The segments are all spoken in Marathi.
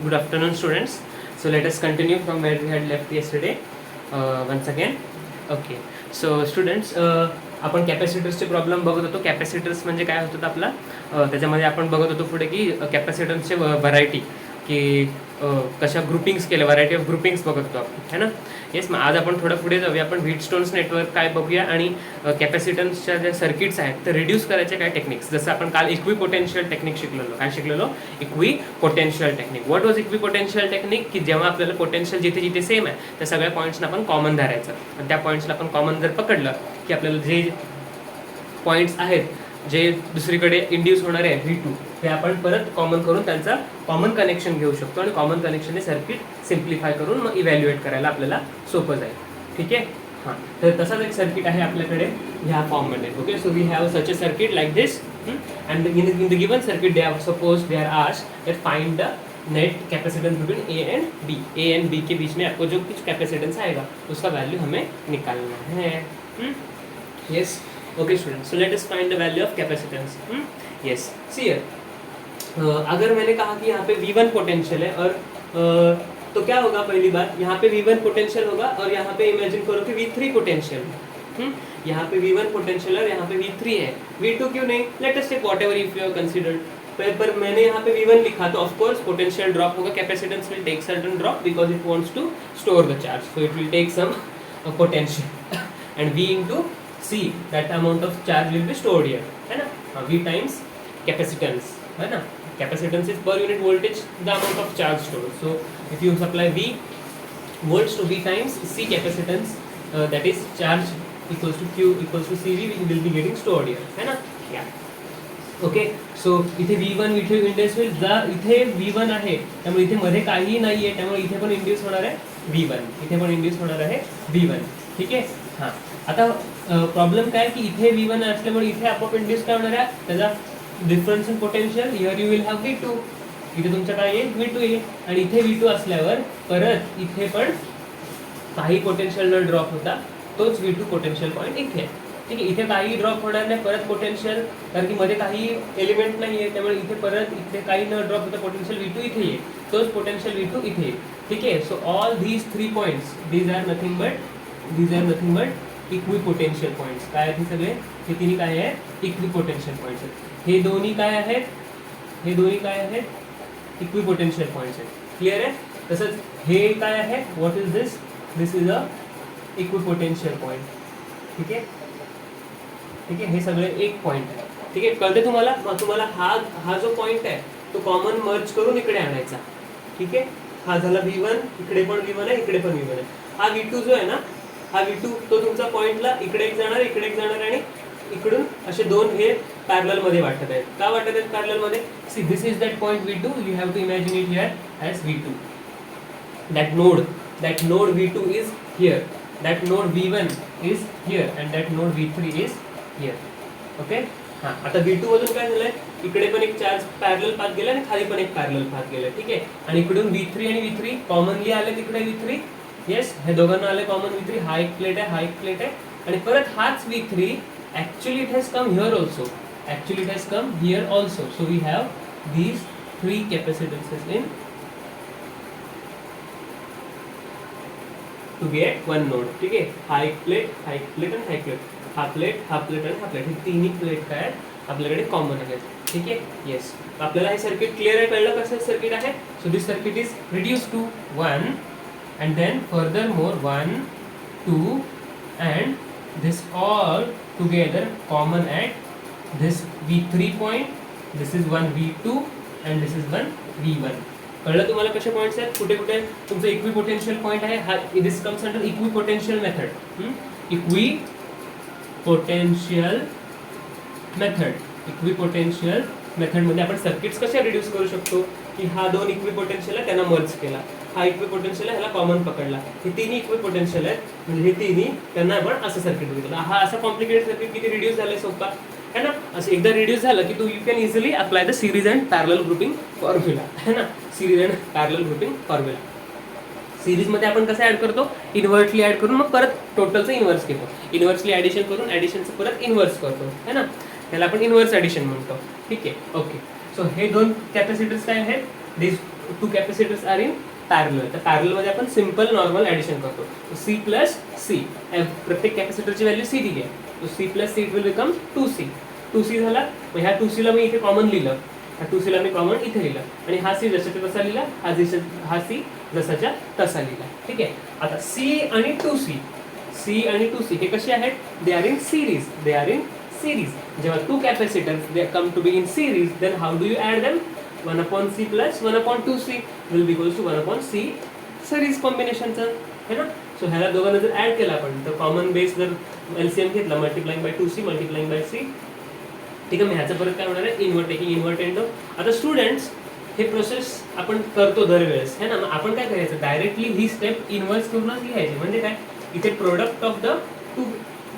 Good afternoon, students. So let us continue from where we had left yesterday. Once again. Okay. So students, आपण कॅपॅसिटर्सचे प्रॉब्लेम बघत होतो. कॅपॅसिटर्स म्हणजे काय होतं आपला, त्याच्यामध्ये आपण बघत होतो पुढे की कॅपॅसिटन्सचे व्हरायटी, की कशा ग्रुपिंग्स केल्या, व्हरायटी ऑफ ग्रुपिंग्स बघत होतो आपण, है ना. येस, मग आज आपण थोडं पुढे जाऊया. आपण व्हीटस्टोन्स नेटवर्क काय बघूया आणि कॅपॅसिटन्सच्या ज्या सर्किट्स आहेत ते रिड्यूस करायचे काय टेक्निक्स. जसं आपण काल इक्विपोटेन्शियल टेक्निक शिकलेलो. काय शिकलेलो? Equipotential technique. What was equipotential technique? की जेव्हा आपल्याला पोटेन्शियल जिथे जिथे सेम आहे त्या सगळ्या पॉईंट्सना आपण कॉमन धरायचं, आणि त्या पॉईंट्सला आपण कॉमन जर पकडलं की आपल्याला जे पॉईंट्स आहेत जे दुसरीकडे इंड्यूस होणारे आहे V2, ते आपण परत कॉमन करून त्यांचा कॉमन कनेक्शन घेऊ शकतो, आणि कॉमन कनेक्शनने सर्किट सिम्प्लिफाय करून मग इव्हॅल्युएट करायला आपल्याला सोपं जाईल. ठीक आहे. हां, तर तसाच एक सर्किट आहे आपल्याकडे ह्या फॉर्ममध्ये. Okay, so we have such a circuit like this, and in the given circuit they are suppose they are asked that find the net capacitance between A and B. A and B के बीच में आपको जो कुछ कैपेसिटेंस आएगा उसका वैल्यू हमें निकालना है. Yes. Okay students, so let us find the value of capacitance. Yes, see here, अगर मैंने कहा कि यहाँ पे V1 पोटेंशियल है, और तो क्या होगा, पहली बात यहाँ पे V1 पोटेंशियल होगा और यहाँ पे इमेजिन करो कि V3 पोटेंशियल है. यहाँ पे V1 पोटेंशियल और यहाँ पे V3 है. V2 क्यों नहीं? Let us take whatever if you have considered. पर मैंने यहाँ पे V1 लिखा तो ऑफ कोर्स पोटेंशियल ड्रॉप होगा, capacitance will take certain drop because it wants to store the charge, so it will take some potential, and V into C, that amount of charge will be stored here, है ना. V times capacitance, है ना. Capacitance is per unit voltage the amount of charge stored. So if you supply V volts to V times C capacitance, that is charge equals to Q equals to CV, we will be getting stored here, है ना. Yeah. ओके, सो इथे V1 V2 इंड्यूस होईल. जर इथे V1 आहे त्यामुळे इथे मध्ये काहीही नाही आहे, त्यामुळे इथे पण इंड्यूस होणार आहे V1, इथे पण इंड्यूस होणार आहे V1. ठीक आहे. हां, आता प्रॉब्लेम काय की इथे V1 असल्यामुळे इथे आपोआप इंड्यूस काय होणार आहे, त्याचा difference in potential. Here you will have V2, इथे तुमचं काय आहे V2 आहे, आणि इथे V2 असल्यावर परत इथे पण काही पोटेन्शियल न ड्रॉप होता तोच V2 पोटेन्शियल पॉईंट इथे आहे. ठीक आहे. इथे काही ड्रॉप होणार नाही परत पोटेन्शियल, कारण की मध्ये काही एलिमेंट नाही आहे, त्यामुळे इथे परत इथे काही न ड्रॉप होता पोटेन्शियल V2 इथे आहे, तोच पोटेन्शियल V2 इथे आहे. ठीक आहे. So all these 3 points, these are nothing but equipotential points. काय आहेत हे सगळे? हे तिन्ही काय आहेत? इक्विपोटेन्शियल पॉईंट्स आहेत. हे दोन्ही काय आहेत? हे दोन्ही काय आहेत? इक्विपोटेन्शियल पॉईंट्स आहेत. क्लिअर आहे. तसंच हे काय आहे? What is this? This is a equipotential point. ठीक आहे. ठीक आहे. हे सगळे एक पॉईंट आहे. ठीक आहे. कळते तुम्हाला? मग तुम्हाला हा जो पॉईंट आहे तो कॉमन मर्ज करून इकडे आणायचा. ठीक आहे. हा झाला V1, इकडे पण V1 आहे, इकडे पण V1 आहे. हा V2 जो आहे ना, हा V2 तो तुमचा पॉईंटला इकडे एक जाणार, इकडे एक जाणार, आणि इकडून असे दोन हे पॅरलल मध्ये वाटत आहेत. का वाटत आहेत पॅरलल मध्ये? See, this is that point V2, you have to imagine it here as V2. that node V2 is here, that node V1 is here, and that node V3 is here. Okay. हां, आता V2 मधून काय झालंय, इकडे पण एक चार्ज पॅरलल पाथ गेला आणि खाली पण एक पॅरलल पाथ गेला. ठीक आहे. आणि इकडून V3 आणि V3 कॉमनली आले तिकडे V3. येस, हे दोघांना आले कॉमन V3. हा एक प्लेट आहे, हा एक प्लेट आहे, आणि परत हाच V3 actually it has come here also, actually it has come here also. So we have these 3 capacitances in to get one node. ठीक आहे. हा एक प्लेट, हा एक प्लेट आणि हा एक प्लेट, हा प्लेट, हा प्लेट आणि हा प्लेट, हे तिन्ही प्लेट काय आपल्याकडे कॉमन आहेत. ठीक आहे. येस, आपल्याला हे सर्किट क्लिअर आहे, कळलं कसं सर्किट आहे. So this circuit is reduce to 1, and then furthermore 1, 2, and this all together common at this V3 point. This is one V2 and this is one V1. कळलं तुम्हाला कसे पॉईंट्स आहेत, कुठे कुठे तुमचं इक्विपोटेन्शियल पॉईंट आहे. हा this comes under equipotential method. Equipotential मेथडमध्ये आपण सर्किट्स कशा रिड्यूस करू शकतो, की हा दोन इक्विपोटेन्शियल आहे त्यांना मर्ज केला, हा इक्विपोटेन्शियल आहे ह्याला कॉमन पकडला, हे तिन्ही इक्विपोटेन्शियल आहेत म्हणजे हे तिन्ही त्यांना आपण असं सर्किट बघितलं. हा असा कॉम्प्लिकेटेड सर्किट किती रिड्यूस झालंय सोपा है ना. असं एकदा रिड्यूस झालं की तू you can easily apply the series and parallel grouping formula, है ना. Series and parallel grouping formula. सिरीजमध्ये आपण कसं ॲड करतो, इन्व्हर्टली ॲड करून मग परत टोटलचं इन्व्हर्स घेतो, इन्व्हर्सली ॲडिशन करून ॲडिशनचं परत इन्व्हर्स करतो, है ना. त्याला आपण इन्व्हर्स ॲडिशन म्हणतो. ठीक आहे. ओके. सो हे दोन कॅपॅसिटर्स काय आहेत, this two capacitors are in parallel. तर पॅरललमध्ये आपण सिम्पल नॉर्मल ॲडिशन करतो. सी प्लस सी, प्रत्येक कॅपॅसिटरची व्हॅल्यू सी दिली आहे. तो C plus C it will become 2C. 2C झाला. मग ह्या 2Cला मी इथे कॉमन लिहिलं, ह्या 2Cला मी कॉमन इथे लिहिलं, आणि हा सी जसाच्या तसा लिहिला, हा सी जसाच्या तसा लिहिला. ठीक आहे. आता सी आणि 2C, सी आणि 2C हे कसे आहेत? They are in series. They are in series. जेव्हा two capacitors they come to be in series, then how do you add them? 1/c plus 1/2c will be equals to 1/c series कॉम्बिनेशनचं, है ना. सो ह्याला दोघांना जर ॲड केला आपण, तर कॉमन बेस जर LCM घेतला, multiplying by 2c multiplying by c, ठीक आहे. मग ह्याचं परत काय होणार आहे? Invert taking invert and. आता स्टुडंट्स हे प्रोसेस आपण करतो दरवेळेस, है ना. मग आपण काय करायचं? डायरेक्टली ही स्टेप इन्व्हर्स करूनच लिहायची. म्हणजे काय? इथे product of the two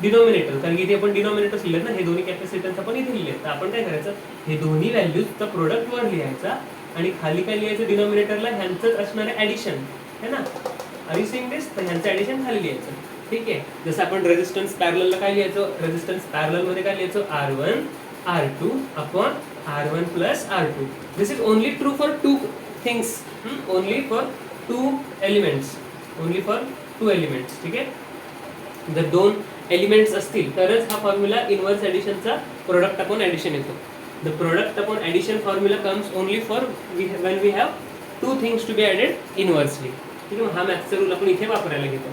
denominator, कारण की इथे आपण डिनॉमिनेटर्स लिहिलेत ना, हे दोन्ही कॅपॅसिटन्स आपण इथे लिहिलेत. तर आपण काय करायचं? हे दोन्ही व्हॅल्यूजचा प्रोडक्टवर लिहायचा, आणि खाली काय लिहायचं? डिनॉमिनेटरला ह्यांचंच असणारे ॲडिशन, है ना. आर यू सीइंग दिस? तर ह्यांचं ॲडिशन खाली लिहायचं. ठीक आहे. जसं आपण रेजिस्टन्स पॅरललला काय लिहायचं? रेजिस्टन्स पॅरललमध्ये काय लिहायचं? R1 R2 upon R1 plus R2. This is only true for two things, only for two elements, only for two elements. ठीक आहे. जर दोन एलिमेंट्स असतील तरच हा फॉर्म्युला इन्व्हर्स ॲडिशनचा प्रोडक्ट अपॉन ॲडिशन येतो. The product upon addition formula comes only for when we have two things to be added inversely. ठीक आहे. हा मॅथ्सचा रूल आपण इथे वापरायला घेतो.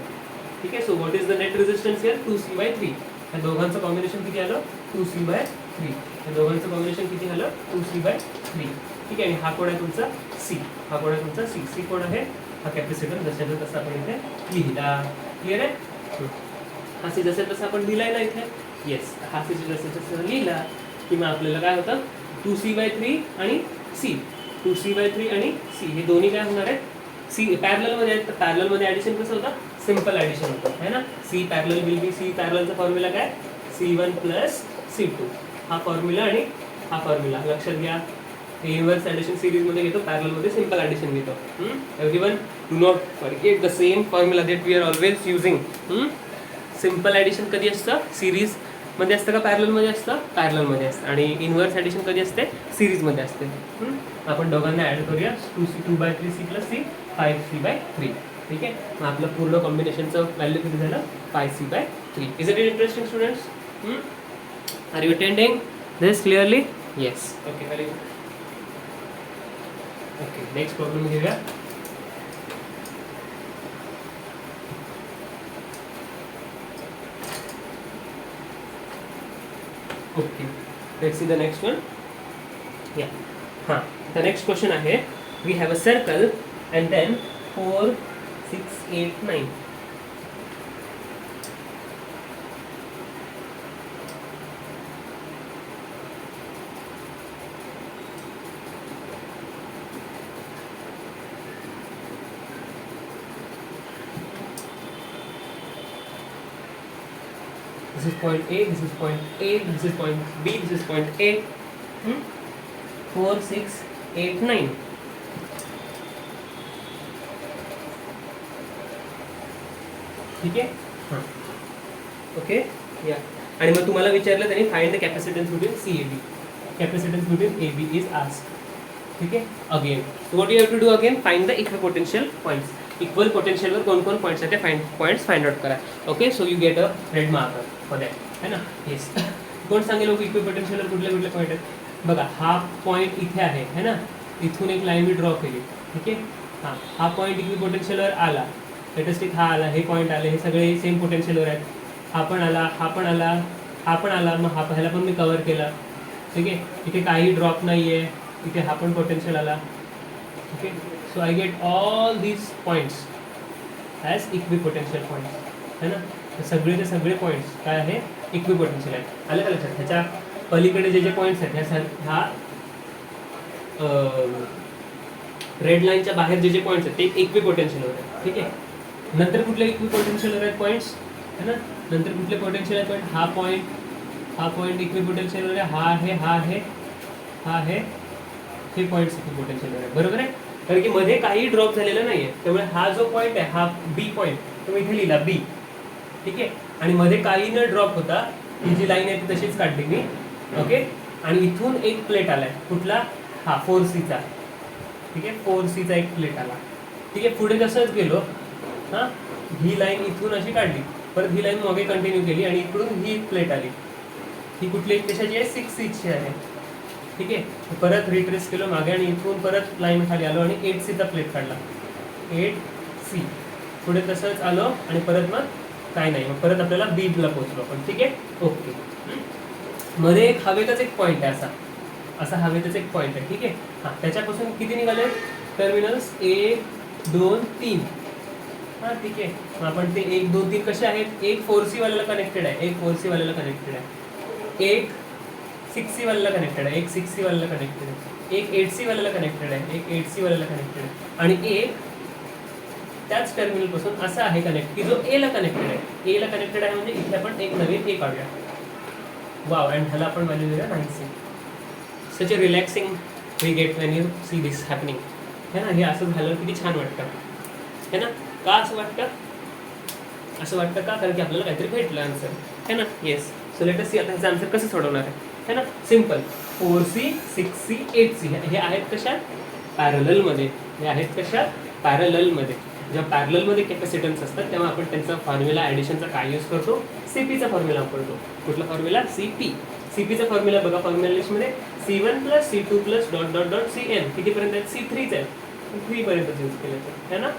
ठीक आहे. So what is the net resistance here? 2C/3. ह्या दोघांचं कॉम्बिनेशन किती आलं? 2C/3. ह्या दोघांचं कॉम्बिनेशन किती आलं? 2C/3. ठीक आहे. आणि हा कोण आहे तुमचा? C. हा कोण आहे तुमचा? C कोण आहे? हा कॅपॅसिटर जशाचा तसा आपण इथे लिहिला. क्लिअर आहे? हा सी जसा तसा आपण लिहिलाय ना इथे. येस. हा सी जसा तसा लिहिला की मग आपल्याला काय होतं? 2C/3 आणि C. 2C/3 आणि C हे दोन्ही काय होणार आहेत? सी पॅरललमध्ये आहेत. तर पॅरललमध्ये ॲडिशन कसं होतं? सिम्पल ॲडिशन होतं, है ना. C parallel will be, C पॅरललचा फॉर्म्युला काय? C1 plus C2. हा फॉर्म्युला आणि हा फॉर्म्युला लक्षात घ्या. इन्व्हर्स ॲडिशन सिरीजमध्ये घेतो, पॅरललमध्ये सिम्पल ॲडिशन घेतो. Everyone do not forget the same formula that we are always using. Simple addition कधी असतं? सिरीजमध्ये असतं का पॅरललमध्ये असतं? पॅरललमध्ये असतं. आणि इन्व्हर्स ॲडिशन कधी असते? सिरीजमध्ये असते. आपण दोघांना ॲड करूया. 2/3C plus C 5C/3. ठीक आहे. मग आपलं पूर्ण कॉम्बिनेशनचं व्हॅल्यू किती झालं? 5C/3. Is it interesting students? Are you attending this clearly? Yes. Okay. Very good. Okay. Next problem घेऊया. Okay, let's see the next one. Yeah. The next question आहे, we have a circle and then 4, 6, 8, 9. This is point A, this is point A, this is point B, this is point A. 4, 6, 8, 9. ठीक आहे. हां. ओके. या. आणि मग तुम्हाला विचारलं त्यांनी find the capacitance between CAB. Capacitance between AB is asked. ठीक आहे. Again what you have to do? Again find the equipotential points. Equal पोटेन्शियलवर कोण कोण पॉईंट्स आहेत ते पॉईंट्स फाइंड आउट करा. Okay. So you get a red marker for that, है ना. येस. कोण सांगेल इक्विपोटेन्शियलवर कुठले कुठले पॉईंट आहेत? बघा, हा पॉईंट इथे आहे, है ना. इथून एक लाईन मी ड्रॉ केली. ठीक आहे. हां. हा पॉईंट इक्विपोटेन्शियलवर आला. लेटेस्टिक हा आला, हे पॉईंट आले, हे सगळे सेम पोटेन्शियलवर आहेत. हा पण आला, हा पण आला, हा पण आला. मग ह्याला पण मी कवर केला. ठीक आहे. इथे काही ड्रॉप नाही आहे. इथे हा पण पोटेन्शियल आला. Okay. So I get all these points as equipotential points, है ना. सगळेचे सगळे पॉईंट्स काय आहे? इक्विपोटेन्शियल आहेत. आलं का लक्षात? ह्याच्या पलीकडे जे जे पॉईंट्स आहेत ह्या रेड लाईनच्या बाहेर जे जे पॉईंट्स आहेत ते इक्विपोटेन्शियलवर आहेत. ठीक आहे. नंतर कुठले इक्विपोटेन्शियलवर आहेत पॉईंट्स, है ना. नंतर कुठले पोटेन्शियल आहेत पॉईंट? हा पॉईंट इक्विपोटेन्शियलवर आहे. हा आहे, हा आहे, हा आहे. हे पॉईंट्स इक्विपोटेन्शियलवर आहे. बरोबर आहे. कारण की मध्ये काही ड्रॉप झालेलं नाही आहे. त्यामुळे हा जो पॉईंट आहे, हा B पॉईंट, तो मी इथे लिहिला B. ठीक आहे. आणि मध्ये काही न ड्रॉप होता. ही जी लाईन आहे ती तशीच काढली मी. ओके. आणि इथून एक प्लेट आलाय. कुठला? हा 4Cचा. ठीक आहे, 4C चा एक प्लेट आला. ठीक आहे, पुढे तसंच गेलो हां, ही लाईन इथून अशी काढली, परत ही लाईन मागे कंटिन्यू केली आणि इकडून ही प्लेट आली. ही कुठली कशाची आहे, 6C ची आहे. ठीक आहे, परत रिट्रेस केलो मागे आणि इथून परत लाईन खाली आलो आणि 8C चा प्लेट काढला. 8C पुढे तसंच आलो आणि परत मग काय नाही, मग परत आपल्याला बीला पोहोचलो आपण. ठीक आहे, ओके. मध्ये एक हवेतच एक पॉईंट आहे, असा हवेतच एक पॉईंट आहे. ठीक आहे, हां, त्याच्यापासून किती निघाले टर्मिनल्स, 1 2 3. हां, ठीक आहे, मग आपण ते 1 2 3 कसे आहेत, एक 4C वाल्याला कनेक्टेड आहे, एक 4C वाल्याला कनेक्टेड आहे, एक 6C वाल्याला कनेक्टेड आहे, एक 6C वाल्याला कनेक्टेड आहे, एक 8C वाल्याला कनेक्टेड आहे, एक 8C वाल्याला कनेक्टेड आहे आणि एक त्याच टर्मिनल पासून असा आहे कनेक्ट की जो एला कनेक्टेड आहे. एला कनेक्टेड आहे म्हणजे इथे आपण एक नवीन ए काढूया. वाव, अँड ह्याला आपण व्हॅल्यू देऊया 9C. Such a relaxing we get when you see this happening. है ना, हे असं झालं किती छान वाटतं, है ना. का असं वाटतं, असं वाटतं का, कारण की आपल्याला काहीतरी भेटलं आन्सर, है ना. Yes, so let us see आता ह्याचं आन्सर कसं सोडवणार आहे, है ना. सिम्पल, 4C 6C 8C हे आहेत कशात, पॅरललमध्ये. हे आहेत कशात, पॅरललमध्ये. जेव्हा पॅरललमध्ये कॅपॅसिटन्स असतात तेव्हा आपण त्यांचा फॉर्म्युला ॲडिशनचा काय यूज करतो, CPचा फॉर्म्युला वापरतो. कुठला फॉर्म्युला, CP. CPचा फॉर्म्युला बघा, फॉर्म्युला लिस्टमध्ये C1 + C2 + dot dot dot CN कितीपर्यंत आहेत, C3च आहे, 3 पर्यंत यूज केले आहे ना.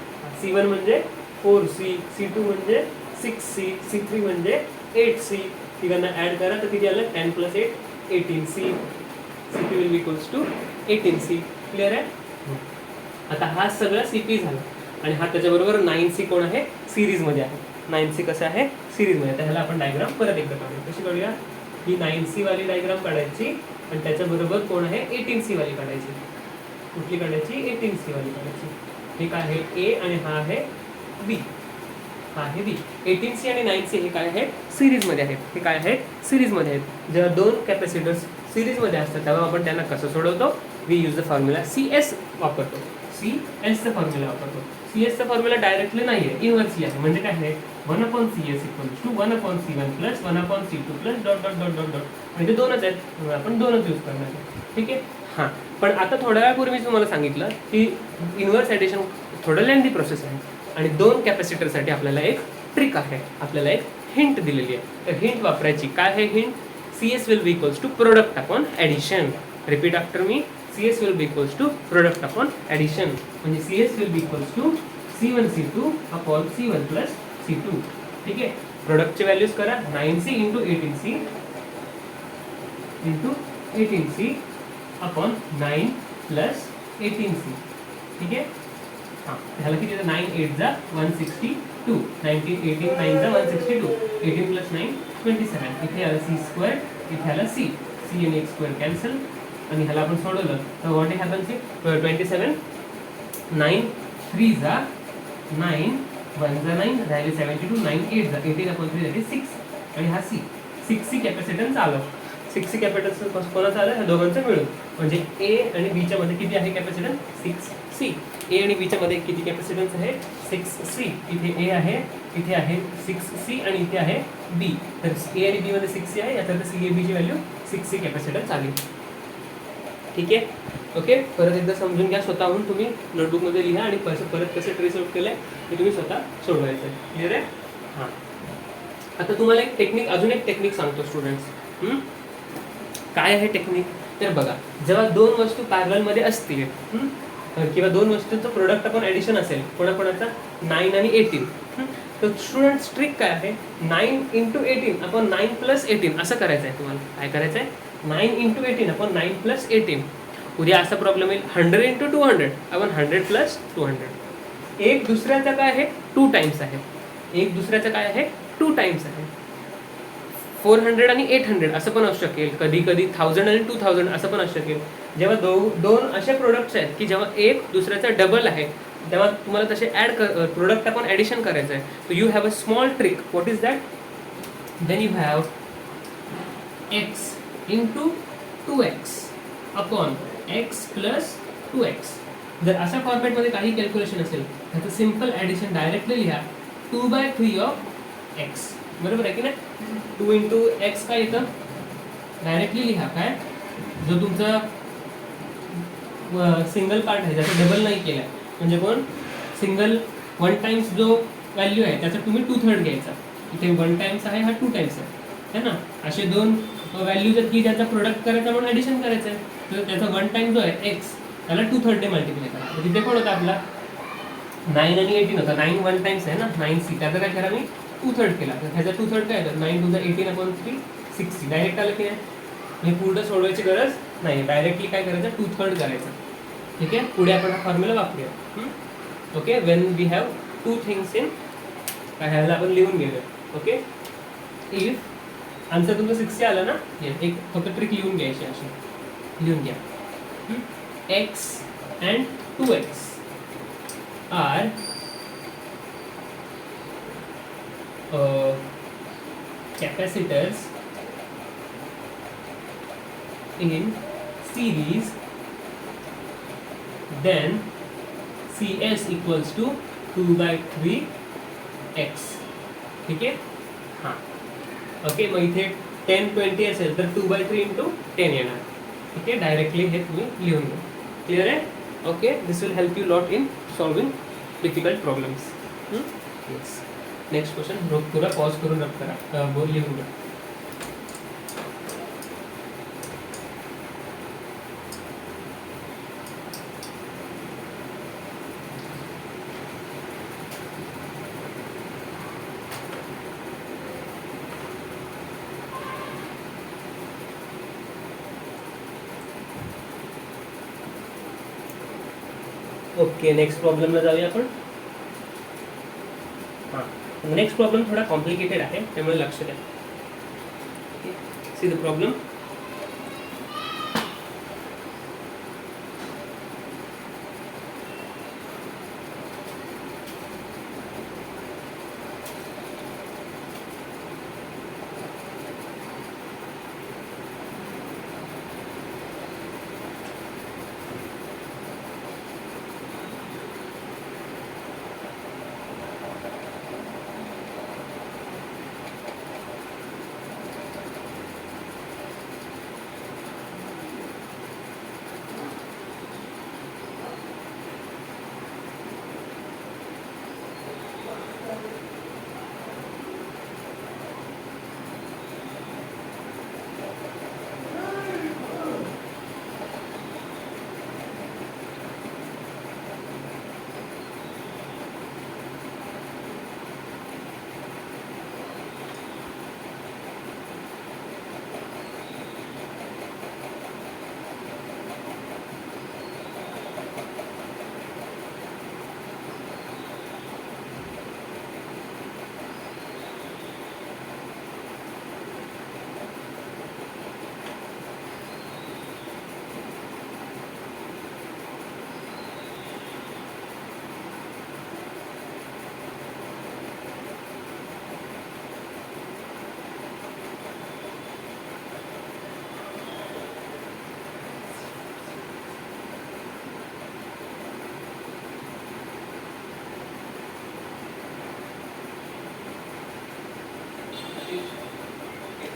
C1 म्हणजे 4C, C2 म्हणजे 6C, C3 म्हणजे 8C. तिघांना ॲड करा तर किती आलं, 10 + 8 18C. CP will be equals to 18C. Clear आहे. आता हा सगळा CP झाला आणि हा त्याच्याबरोबर 9C कोण आहे, सिरीजमध्ये आहे. 9C कसं आहे, सिरीजमध्ये. तर ह्याला आपण डायग्राम परत एकदा काढूया. कशी काढूया, ही 9C वाली डायग्राम काढायची आणि त्याच्याबरोबर कोण आहे, 18C वाली काढायची. कुठली काढायची, 18C वाली काढायची. हे काय आहे, ए आणि हा आहे बी, हा आहे बी. 18C आणि 9C हे काय आहे, सिरीजमध्ये आहेत. हे काय आहे, सिरीजमध्ये आहेत. जेव्हा दोन कॅपॅसिटर्स सिरीजमध्ये असतात तेव्हा आपण त्यांना कसं सोडवतो, we use the formula CS वापरतो. CSचा फॉर्म्युला वापरतो. CSचा फॉर्म्युला डायरेक्टली नाही आहे, इनव्हर्सली आहे. म्हणजे काय आहे, 1/CS = 1/C1 + 1/C2 + dot dot dot dot dot. म्हणजे दोनच आहेत म्हणून आपण दोनच यूज करणार आहे. ठीक आहे, हां. पण आता थोड्या वेळापूर्वी तुम्हाला सांगितलं की इन्व्हर्स ॲडिशन थोडं लेंदी प्रोसेस आहे आणि दोन कॅपॅसिटरसाठी आपल्याला एक ट्रिक आहे, आपल्याला एक हिंट दिलेली आहे. तर हिंट वापरायची. काय आहे hint, CS will be equals to product upon addition. Repeat after me. CS will be equals to product upon addition. म्हणजे CS will be equals to C1 C2 upon C1 plus C2. ठीक आहे, प्रोडक्टचे व्हॅल्यूज करा, 9C into 18C into 18C upon 9 plus 18C. ठीक आहे, हां. ह्याला किती येतं, 9 8 जा 162, 19 18 9 जा 162, 18 + 9 27. इथे आलं C², इथे आलं C आणि x² कॅन्सल आणि ह्याला आपण सोडवलं तर व्हॉट हॅपन्स, 27 9 3 जा 9 1 जा 9 राहिले 72, 9 8 जा 18/3 that is 6 आणि हा C 6C कॅपॅसिटन्स आलं. 6C कॅपॅसिटन्स कोणाचं आलं, ह्या दोघांचं मिळून. म्हणजे A आणि B च्या मध्ये किती आहे कॅपॅसिटन्स, 6C. A आणि B च्या मध्ये किती कॅपॅसिटन्स आहे, 6C. इथे A आहे, इथे आहे 6C आणि इथे आहे B. तर A आणि B मध्ये 6C आहे, याचा अर्थ C A B ची व्हॅल्यू 6C कॅपॅसिटन्स आली. ठीक आहे, ओके. परत एकदा समजून घ्या, स्वतःहून तुम्ही नोटबुकमध्ये लिहा आणि परत कसं ट्रेस आउट केलं आहे ते तुम्ही स्वतः सोडवायचं. क्लिअर आहे, हां. आता तुम्हाला एक टेक्निक, अजून एक टेक्निक सांगतो स्टुडंट्स. काय आहे टेक्निक, तर बघा, जेव्हा दोन वस्तू पॅरललमध्ये असतील किंवा दोन वस्तूंचं प्रोडक्ट आपण ॲडिशन असेल कोणाकोणाचा, 9 आणि 18, तर स्टुडंट्स ट्रिक काय आहे, 9 × 18 आपण 9 + 18 असं करायचं आहे. तुम्हाला काय करायचं आहे, 9 × 18 आपण 9 + 18. उद्या असा प्रॉब्लेम येईल, 100 × 200 आपण 100 + 200. एक दुसऱ्याचा काय आहे, 2 टाइम्स आहे. एक दुसऱ्याचं काय आहे, 2 टाइम्स आहे. 400 आणि 800 असं पण असू शकेल, कधी कधी 1000 आणि 2000 असं पण असू शकेल. जेव्हा दोन असे प्रोडक्ट्स आहेत की जेव्हा एक दुसऱ्याचा डबल आहे तेव्हा तुम्हाला तसे प्रोडक्ट आपण ॲडिशन करायचं आहे. So you have a small trick. What is that, then you have x × 2x upon x + 2x. जर अशा फॉर्मॅटमध्ये काही कॅल्क्युलेशन असेल त्याचं सिम्पल ॲडिशन डायरेक्टली लिहा, 2/3 of x. बरोबर आहे की नाही, 2 × x काय येतं, डायरेक्टली लिहा काय, जो तुमचा सिंगल पार्ट आहे ज्याचा डबल नाही केला आहे, म्हणजे कोण सिंगल 1 टाइम्स जो व्हॅल्यू आहे त्याचा तुम्ही 2/3 घ्यायचा. इथे 1 टाइम्स आहे, हा 2 टाइम्स आहे ना. असे दोन व्हॅल्यूज आहेत की ज्याचा प्रोडक्ट करायचा म्हणून ॲडिशन करायचं आहे. तर त्याचा 1 टाइम जो आहे एक्स त्याला 2/3 ने मल्टिप्लाय करा. तर तिथे कोण होता आपला 9 आणि 18 होता. 9 1 टाइम्स आहे ना, 9c. त्याचा काय करा मी 2/3 केला. तर ह्याचा 2/3 काय होतं 9 2 18/3 60. डायरेक्ट आलं की नाही, पूर्ण सोडवायची गरज नाही, डायरेक्टली काय करायचं 2/3 करायचं. ठीक आहे, पुढे आपण हा फॉर्म्युला वापरूया. Okay, when we have 2 things in, ह्याला आपण लिहून घेऊया. ओके, इफ आन्सर तुमचं 60 आलं ना, एक फक्त ट्रिक लिहून घ्यायची अशी लिहून घ्या. x and 2x are capacitors in series, then CS equals to 2/3x. ठीक आहे, हां. ओके, मग इथे 10 20 असेल तर 2/3 इंटू 10 येणार. ठीक आहे, डायरेक्टली हे तुम्ही लिहून घ्या. क्लिअर आहे? Okay, this will help you lot in solving difficult problems. Yes, next question. थोड़ा पॉज करून रब करा, बोल लिहून घ्या. ओके, नेक्स्ट प्रॉब्लेमला जाऊया आपण. हां, नेक्स्ट प्रॉब्लेम थोडा कॉम्प्लिकेटेड आहे, त्यामुळे लक्ष द्या. See the problem.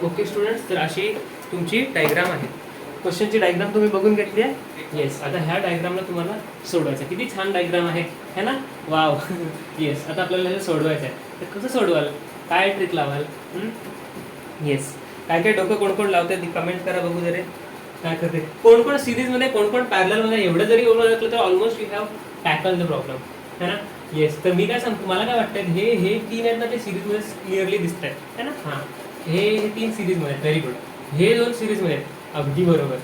Okay students, तर अशी तुमची डायग्राम आहे. क्वेश्चनची डायग्राम तुम्ही बघून घेतली आहे. येस, आता ह्या डायग्रामला तुम्हाला सोडवायचं. किती छान डायग्राम आहे है ना, वाव. येस, आता आपल्याला हे सोडवायचं आहे. तर कसं सोडवाल, काय ट्रिक लावाल? येस, काय काय डोकं कोण कोण लावते कमेंट करा बघू जरे. काय करते कोण कोण सिरीजमध्ये, कोण कोण पॅरललमध्ये, एवढं जरी ओळखलं तर almost you have tackle the problem है ना. येस, तर मी काय सांगतो, मला काय वाटतं हे 3 आहेत ना, ते सिरीजमध्ये क्लिअरली दिसत आहेत है ना. हां, हे 3 सिरीजमध्ये आहेत. Very good. हे 2 सिरीजमध्ये आहेत, अगदी बरोबर.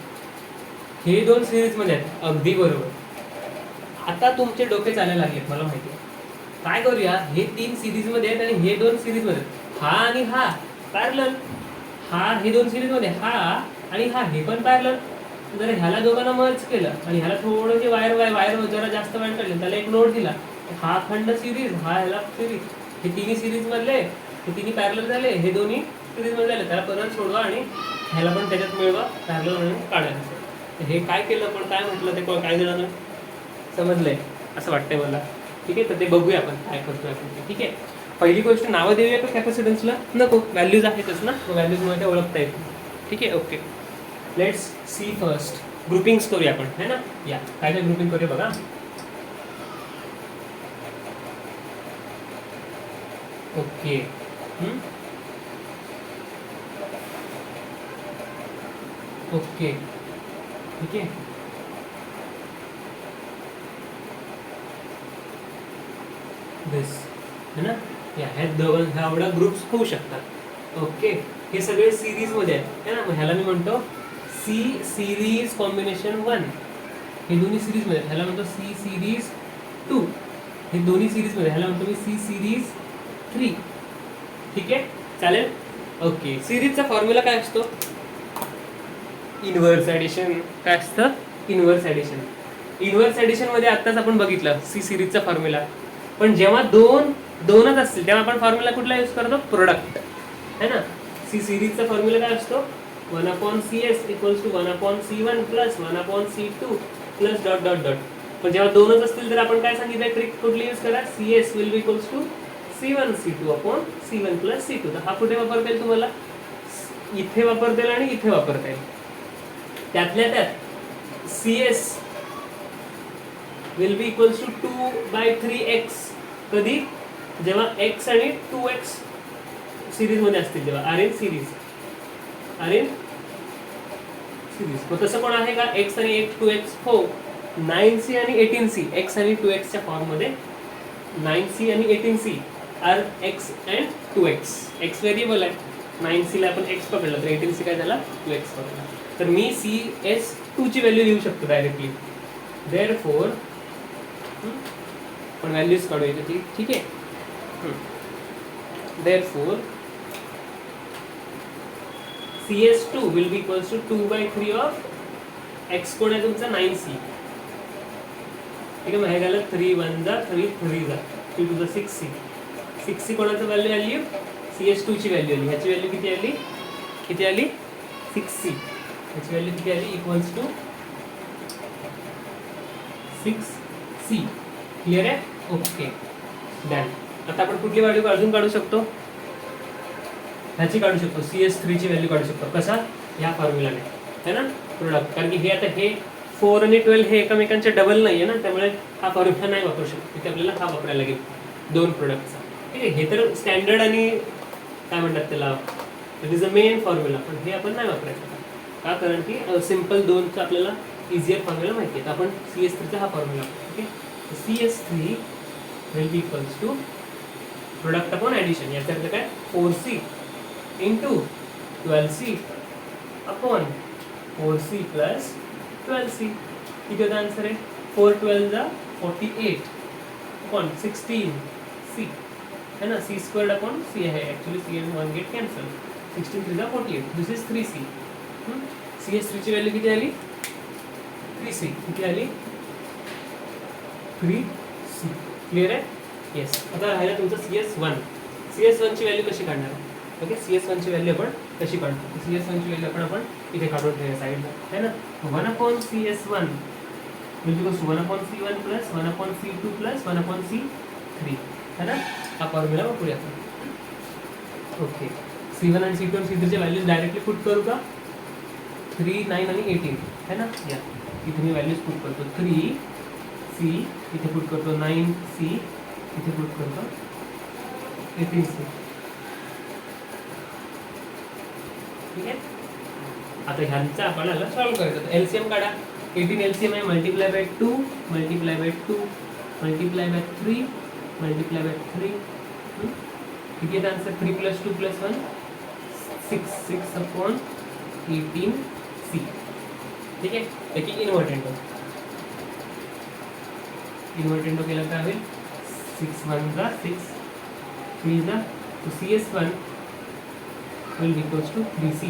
हे 2 सिरीजमध्ये आहेत, अगदी बरोबर. आता तुमचे डोके चालायला लागलेत, मला माहिती आहे. काय करूया, हे 3 सिरीजमध्ये आहेत आणि हे 2 सिरीजमध्ये आहेत. हा आणि हा पॅरलल, हा हे 2 सिरीजमध्ये, हा आणि हा हे पण पॅरलल. जर ह्याला दोघांना मर्ज केलं आणि ह्याला थोडंसे वायर जरा जास्त वायर काढले, त्याला एक नोड दिला, हा खंड सिरीज, हा ह्याला सिरीज, हे तिन्ही सिरीजमधले, हे तिन्ही पॅरलल झाले, हे दोन्ही सिरीजमध्ये झाले. त्याला परत सोडवा आणि ह्याला पण त्याच्यात मिळवा, पॅरलल म्हणून काढायचं. हे काय केलं, पण काय म्हटलं ते काय जणांना समजलंय असं वाटतंय मला. ठीक आहे, तर ते बघूया आपण काय करतोय आपण. ठीक आहे, पहिली गोष्ट नावं देऊया का कॅपॅसिटन्सला? नको, व्हॅल्यूज आहेतच ना, व्हॅल्यूजमध्ये ओळखता येईल. ठीक आहे, okay. Let's see first groupings करूया आपण, है ना. या काय काय ग्रुपिंग करूया बघा. ओके. ओके ठीक आहे. दिस है ना. या ह्या एवढा ग्रुप्स होऊ शकतात. ओके. हे सगळे सिरीजमध्ये आहेत, है ना. मग ह्याला मी म्हणतो सी सिरीज कॉम्बिनेशन 1. हे दोन्ही सिरीजमध्ये, ह्याला म्हणतो सी सिरीज 2. हे दोन्ही सिरीजमध्ये, ह्याला म्हणतो मी सी सिरीज 3. ठीक आहे, चालेल. ओके. सिरीजचा फॉर्म्युला काय असतो? Inverse addition. काय असतं? Inverse addition. इनव्हर्स ॲडिशनमध्ये आत्ताच आपण बघितलं सी सिरीजचा फॉर्म्युला. पण जेव्हा दोनच असतील तेव्हा आपण फॉर्म्युला कुठला यूज करतो? प्रोडक्ट, है ना. सी सिरीजचा फॉर्म्युला काय असतो? 1/CS equals to 1/C1 plus 1/C2 plus dot dot dot. पण जेव्हा दोनच असतील तर आपण काय सांगितलं? ट्रिक कुठली यूज करा? CS will be equals to C1 C2 upon C1 plus C2. तर हा कुठे वापरता येईल तुम्हाला? इथे वापरता येईल आणि इथे वापरता येईल. त्यातल्या त्यात CS will be equals to 2/3x. कधी? जेव्हा x आणि 2x सिरीजमध्ये असतील तेव्हा. Are in series. मग तसं कोण आहे का? x आणि 2x? हो. 9c आणि 18c. x आणि 2xच्या फॉर्ममध्ये 9c आणि 18c are x and 2x. x variable आहे. 9c ला आपण x पकडला तर 18c काय झाला? 2x पकडला. तर मी CS2 ची व्हॅल्यू लिहू शकतो डायरेक्टली. देअरफॉर पण व्हॅल्यूज काढूया ती. ठीक आहे. Therefore CS2 will be equals to 2/3 of x कोण आहे तुमचा? 9c. ठीक आहे. मग हे झालं 3 1 जा 3 3 जा 2 to the 6c. 6c कोणाचं व्हॅल्यू? CS2 ची व्हॅल्यू आली. ह्याची व्हॅल्यू किती आली? 6c. ह्याची व्हॅल्यू किती आली? Equals to 6c. क्लिअर आहे? Okay, done. आता आपण कुठली व्हॅल्यू अजून काढू शकतो? ह्याची काढू शकतो. CS3 ची व्हॅल्यू काढू शकतो. कसा? या फॉर्म्युलाने, है ना. प्रोडक्ट. कारण की हे आता हे 4 आणि 12 हे एकमेकांचे डबल नाही आहे ना, त्यामुळे हा फॉर्म्युला नाही वापरू शकतो. तिथे आपल्याला हा वापरायला लागेल दोन प्रोडक्टचा. ठीक आहे. हे तर स्टँडर्ड आणि काय म्हणतात त्याला, it is a main formula. पण हे आपण नाही वापरायचं. का? कारण की सिम्पल 2चा आपल्याला इझियर फॉर्म्युला माहिती आहे. तर आपण CS3चा हा formula. Okay. CS3 will be equals to product upon addition. याचा अर्थ काय? 4c into 12c upon 4c plus 12c. किती होता आन्सर आहे? 4 12 जा 48 upon 16c, है ना. c squared upon c है. Actually c and 1 get cancel. 16 3 जा 48. दिस इज 3c. CS3 ची व्हॅल्यू किती आली? 3c. किती आली? 3c. क्लिअर आहे? येस. आता राहिला तुमचं CS1. CS1 ची व्हॅल्यू कशी काढणार? ओके. CS1 ची व्हॅल्यू आपण कशी काढतो? CS1 ची व्हॅल्यू आपण इथे काढून ठेवूया साईडला, है ना. 1/CS1 will equals to 1/C1 plus 1/C2 plus 1/C3, है ना. हा फॉर्म्युला वापरूया आपण. ओके. C1 आणि C2 आणि C3 च्या व्हॅल्यूज डायरेक्टली पुट करू का? 3 9 आणि 18, है ना. या इथे मी व्हॅल्यूज पुट करतो. 3c इथे पुट करतो, 9c इथे पुट करतो, 18c. ठीक आहे. आता ह्यांचा आपल्याला सॉल्व्ह करायचं. एलसीएम काढा. 18 एलसीएम आहे. Multiply by 2 multiply by 2 multiply by 3 multiply by 3. किती आहे आन्सर? 3 + 2 + 1 6. 6/18c. ठीक आहे. त्याची इन्व्हर्टेंडो केलं काय होईल? 6 1 जा 6 3 जा. तो CS1 will be equals to 3c.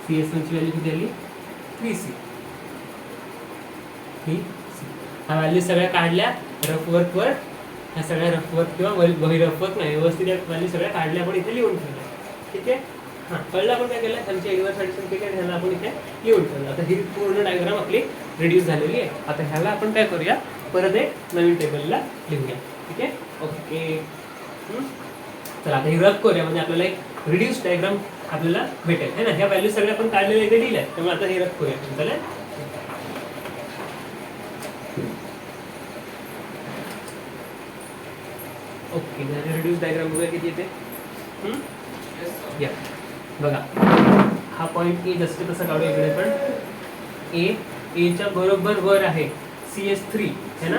CS1 ची व्हॅल्यू किती आली? 3c. हा व्हॅल्यू सगळ्या काढल्या रफ वर्कवर. ह्या सगळ्या रफ वर्क किंवा वही रफ वर्क नाही, व्यवस्थित या व्हॅल्यू सगळ्या काढल्या आपण इथे लिहून ठेवल्या. ठीक आहे. हां, कळलं आपण काय केलं? ह्यांची इन्व्हर्स ॲडिशन केली आणि ह्याला आपण इथे लिहून ठेवलं. आता ही पूर्ण डायग्राम आपली रिड्यूस झालेली आहे. आता ह्याला आपण काय करूया? परत एक नवीन टेबलला लिहूया. ठीक आहे. ओके. चला आता ही रफ करूया, म्हणजे आपल्याला एक रिड्यूस डायग्राम आपल्याला भेटेल है ना. ह्या व्हॅल्यू सगळ्या आपण काढलेल्या इथे लिहिल्या, त्यामुळे आता हे रद्द करूया. चला ओके. रिड्यूस डायग्राम बघूया किती येते. या बघा, हा पॉईंट ए जसं तसं काढू इकडे पण. एच्या बरोबर वर आहे CS3 है ना.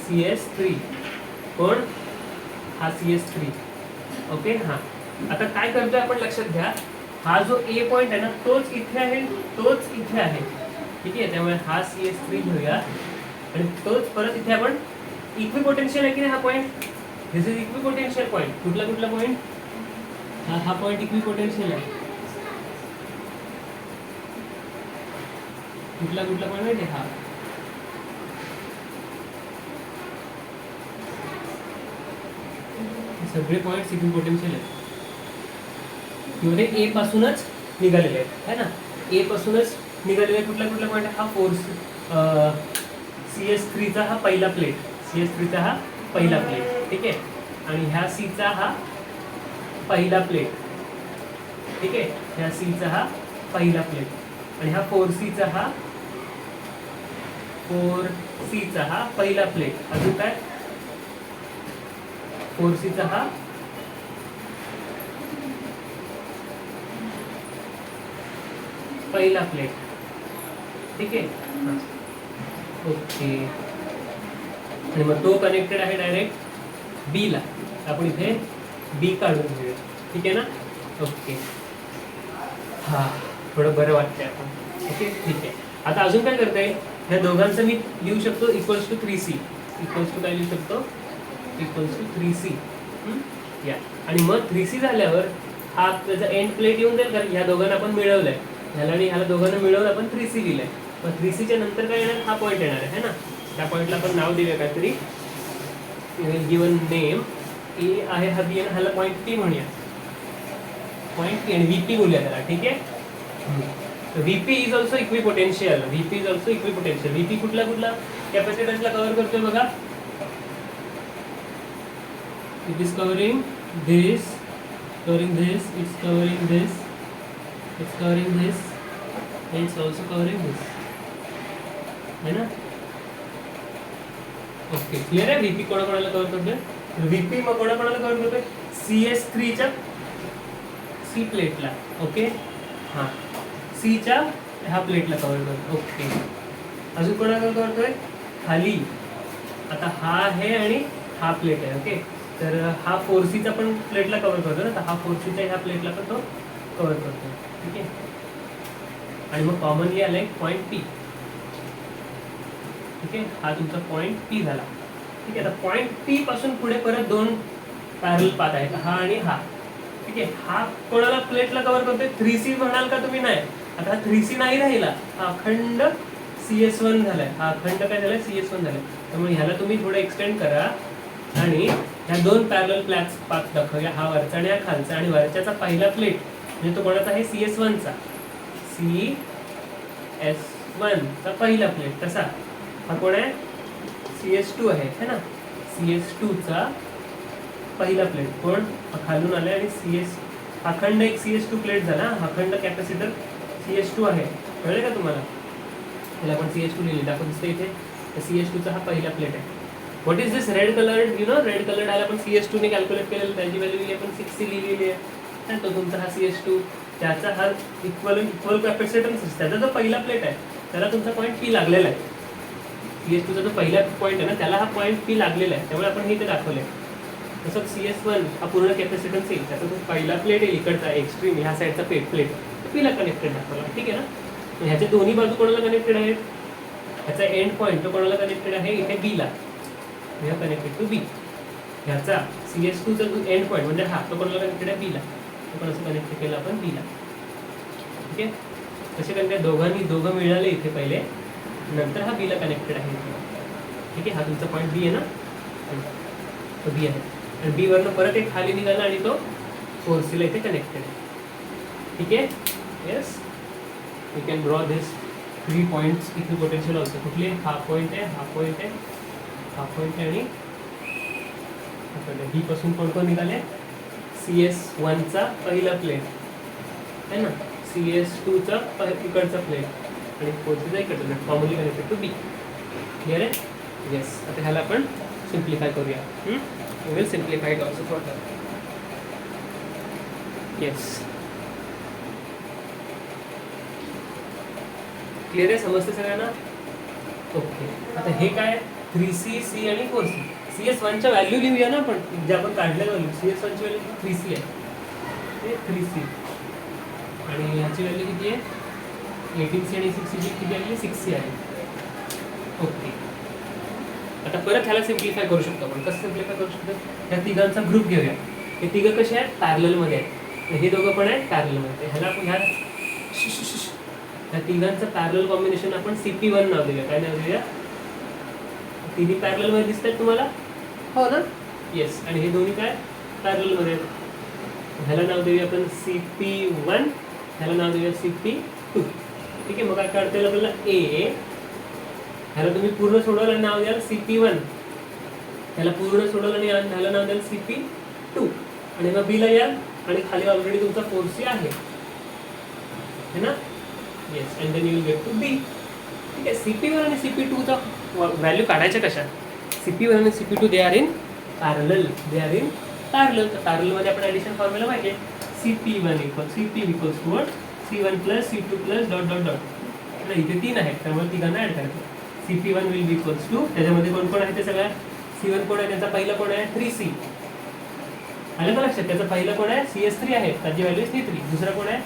CS3 कोण, हा CS3. ओके. हां, आता काय करतोय आपण लक्षात घ्या, हा जो ए पॉईंट आहे ना तोच इथे आहे, तोच इथे आहे. ठीक आहे. त्यामुळे हा CS3 घेऊया आणि तोच परत इथे आपण इक्विपोटेन्शियल आहे की नाही हा point. This is equipotential point. कुठला कुठला पॉईंट, हा पॉईंट इक्विपोटेन्शियल आहे. कुठला कुठला पॉईंट आहे हा. सगळे पॉईंट्स इक्विपोटेन्शियल आहेत किंवा ए पासूनच निघालेले आहेत है ना. ए पासूनच निघालेले कुठला कुठला पॉईंट, हा फोर्स CS3चा हा पहिला प्लेट, CS3चा हा पहिला प्लेट. ठीक आहे. आणि ह्या सीचा हा पहिला प्लेट. ठीक आहे. ह्या सीचा हा पहिला प्लेट आणि हा 4Cचा हा पहिला प्लेट. अजून काय, 4Cचा हा पहिला प्लेट. ठीक आहे. ओके. आणि मग तो कनेक्टेड आहे डायरेक्ट बी ला. आपण इथे बी काढून घेऊया. ठीक आहे ना. ओके. हा, थोडं बरं वाटतंय आपण. ओके. ठीक आहे. आता अजून काय करताय, ह्या दोघांचं मी लिहू शकतो equals to 3C. Equals to काय लिहू शकतो, इक्वल्स टू 3C. या आणि मग 3C झाल्यावर हा त्याचा एंड प्लेट येऊन जाईल, कारण ह्या दोघांना आपण मिळवलंय, ह्याला आणि ह्याला दोघांना मिळवलं आपण 3C लिहिलंय. मग 3Cच्या नंतर काय येणार, हा पॉईंट येणार आहे ना. त्या पॉईंटला आपण नाव देऊया काहीतरी, गिवन नेम. ए आहे हा बी, ह्याला पॉईंट पी म्हणूया, पॉईंट पी आणि VP बोलूया त्याला. ठीक आहे. VP is also equipotential. VP is also equipotential. VP कुठला कुठला कॅपॅसिटन्सला कव्हर करतोय बघा. It is covering this, covering this, it's covering this, it's covering this, and it's also covering this, है ना. ओके. क्लियर आहे. VP कोणाकोणाला कव्हर करतोय, VP मग कोणाकोणाला कव्हर करतोय, CS3च्या C प्लेटला. ओके. हां, Cच्या ह्या प्लेटला कव्हर करतो. ओके. अजून कोणाला कव्हर करतोय, खाली आता हा आहे आणि हा प्लेट आहे. ओके. तर हा 4Cचा पण प्लेटला कव्हर करतो ना, तर हा 4Cच्या ह्या प्लेटला पण तो कव्हर करतो. ठीक आहे. आणि मग कॉमनली आलाय पॉईंट P. ठीक आहे. हा तुमचा पॉईंट P झाला. ठीक आहे. आता पॉईंट P पासून पुढे परत दोन पॅरल पाथ आहेत, हा आणि हा. ठीक आहे. हा कोणाला प्लेटला कव्हर करतोय, 3C म्हणाल का तुम्ही, नाही. आता हा 3C नाही राहिला, हा अखंड CS1 झालाय. हा अखंड काय झालाय, CS1 झालाय. त्यामुळे ह्याला तुम्ही थोडं एक्सटेंड करा आणि ह्या दोन पॅरल पाथ दाखवूया, हा वरचा आणि हा खालचा. आणि वरच्याचा पहिला प्लेट म्हणजे तो कोणाचा आहे, CS1चा. CS1चा पहिला प्लेट. तसा हा कोण आहे, CS2 आहे है ना. CS2चा पहिला प्लेट कोण, हा खालून आलाय आणि अखंड एक CS2 प्लेट झाला. अखंड कॅपॅसिटर CS2 आहे. कळले का तुम्हाला. त्याला आपण CS2 लिहिली दाखवून दिसते इथे. CS2चा हा पहिला प्लेट आहे. What is this red coloured, you know, red coloured आहे आपण CS2 ने कॅल्क्युलेट केलेलं, त्याची व्हॅल्यू आपण 6C लिहिलेली आहे. आणि तो तुमचा हा CS2, त्याचा हा इक्वल कॅपॅसिटन्स, त्याचा जो पहिला प्लेट आहे त्याला तुमचा पॉईंट P लागलेला आहे. CS2चा जो पहिला पॉईंट आहे ना त्याला हा पॉईंट P लागलेला आहे. त्यामुळे आपण हे इथे दाखवलंय. तसंच CS1 हा पूर्ण कॅपॅसिटन्स येईल, त्याचा जो पहिला प्लेट आहे इकडचा एक्स्ट्रीम ह्या साईडचा प्लेट Pला कनेक्टेड दाखवला. ठीक आहे ना. ह्याच्या दोन्ही बाजू कोणाला कनेक्टेड आहेत, ह्याचा एंड पॉईंट तो कोणाला कनेक्टेड आहे, इथे Bला. ह्या कनेक्टेड टू B. ह्याचा CS2चा जो एंड पॉईंट म्हणजे हा तो कोणाला कनेक्टेड आहे, Bला. तो पण असं कनेक्ट केला आपण Bला. ठीक आहे. तसे कारण त्या दोघं मिळाले इथे पहिले, नंतर हा Bला कनेक्टेड आहे. ठीक आहे. हा तुमचा पॉईंट B आहे ना, तो B आहे. आणि B वरनं परत एक खाली निघाला आणि तो 4Cला इथे कनेक्टेड आहे. ठीक आहे. Yes, you can draw this 3 points equipotential also. कुठले, हा पॉईंट आहे, हा पॉईंट आहे, हा पॉईंट आहे आणि B पासून कोण कोण निघाले, CS1चा पहिला प्लेट है ना, CS2चा इकडचा प्लेट आणि फोर्सचा इकडचा प्लेट, फॉर्मली कनेक्टेड टू बी. क्लिअर आहे? येस. आता ह्याला आपण सिम्प्लिफाय करूया. We will simplify it also for that. Yes. Clear आहे? समजते सगळ्यांना? ओके. आता हे काय 3C, C आणि 4C. CS1च्या व्हॅल्यू लिहूया ना आपण, जे आपण काढल्या व्हॅल्यू. CS1ची व्हॅल्यू 3C आहे, हे 3C आणि ह्याची व्हॅल्यू किती आहे 18C आणि 6C किती आली 6C आहे. ओके. आता परत ह्याला सिम्प्लिफाय करू शकतो आपण. कसं सिम्प्लिफाय करू शकतो? ह्या तिघांचा ग्रुप घेऊया. हे तिघं कसे आहेत पॅरललमध्ये आहेत, हे दोघं पण आहेत पॅरललमध्ये. ह्याला आपण ह्या तिघांचं पॅरलल कॉम्बिनेशन आपण CP1 नाव देऊया. काय नाव देऊया? तिन्ही पॅरललमध्ये दिसत आहेत तुम्हाला, हो ना? येस. आणि हे दोन्ही काय पॅरललमध्ये आहेत. ह्याला नाव देऊया आपण CP1, ह्याला नाव देऊया CP2. ठीक आहे. मग काय काढता येईल आपल्याला A. ह्याला तुम्ही पूर्ण सोडवलं आणि नाव द्याल CP1, ह्याला पूर्ण सोडवलं आणि ह्याला नाव द्याल CP2 आणि मग B ला याल आणि खाली ऑलरेडी तुमचा 4C आहे ना. Yes. And then you will get to B. ठीक आहे. CP1 आणि CP2चा व्हॅल्यू काढायच्या कशा? CP1 आणि CP2 they are in parallel, they are in parallel. तर पॅरललमध्ये आपण ॲडिशन फॉर्म्युला माहिती आहे. CP1 equal CP equals to C1 plus C2 plus dot dot dot. इथे 3 आहेत त्यामुळे तिघांना ॲड करायचं. CP1 will be equals to, त्याच्यामध्ये कोण कोण आहे ते सगळ्या C1 कोण आहे, त्याचा पहिला कोण आहे 3C. आलं का लक्षात? त्याचा पहिला कोण आहे CS3 आहे, त्याची व्हॅल्यू आहे 3. दुसरा कोण आहे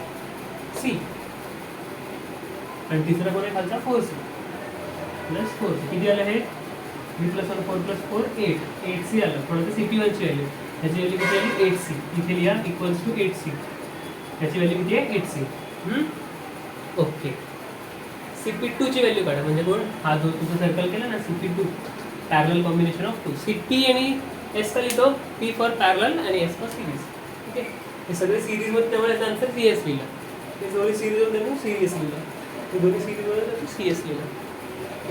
C आणि तिसरा कोण आहे खालचा 4C प्लस 4C. किती आलं हे 3 + 1 4 + 4 8. 8C आलं. कोणाचं CP1ची व्हॅल्यू, त्याची व्हॅल्यू किती आली 8C. इथे लिहा इक्वल्स टू 8C. त्याची व्हॅल्यू किती आहे 8C. ओके. CP2ची व्हॅल्यू काढा. म्हणजे कोण? हा जो तुझं सर्कल केला ना CP2, parallel combination of 2. CP आणि S का लिहितो, P फॉर पॅरलल आणि S फॉर सिरीज. ठीक आहे. हे सगळे सिरीजमध्ये त्यामुळे याचा आन्सर CS लिहिला. हे दोन्ही सिरीजमध्ये त्यामुळे CS लिहिला. हे दोन्ही सिरीजमध्ये त्याचं CS लिहिला.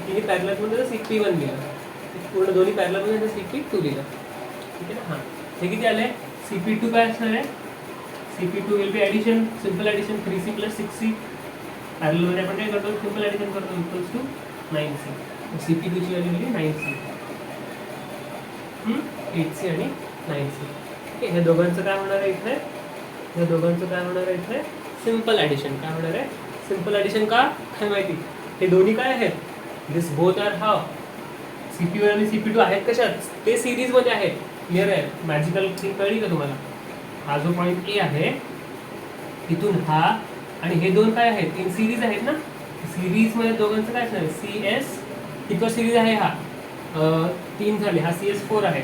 तिन्ही पॅरललमध्ये त्याचं CP1 लिहिला. पूर्ण दोन्ही पॅरललमध्ये त्याचं CP2 लिहिला. ठीक आहे ना. हां. हे किती आले? CP2 काय असणार आहे? CP2 will be addition, simple addition 3C plus 6C. पॅरललमध्ये आपण काय करतो? सिम्पल ॲडिशन करतो इक्वल्स टू 9C. CP2ची व्हॅल्यू दिली 9C. 8C आणि 9C. ठीक आहे. ह्या दोघांचं काय होणार आहे इथे? ह्या दोघांचं काय होणार आहे इथे? Simple addition. काय होणार आहे? Simple addition. का? काय माहिती? हे दोन्ही काय आहेत? दिस बोथ आर हाव. CP1 आणि CP2 आहेत कशात? ते सिरीजमध्ये आहेत. क्लिअर आहे? मॅजिकल थिंग कळली का तुम्हाला? हा जो पॉईंट A आहे इथून हा आणि हे दोन काय आहेत? इन सिरीज आहेत ना. सिरीजमध्ये दोघांचं काय असणार? CS कितवा सिरीज आहे हा? 3 झाले. हा CS4 आहे.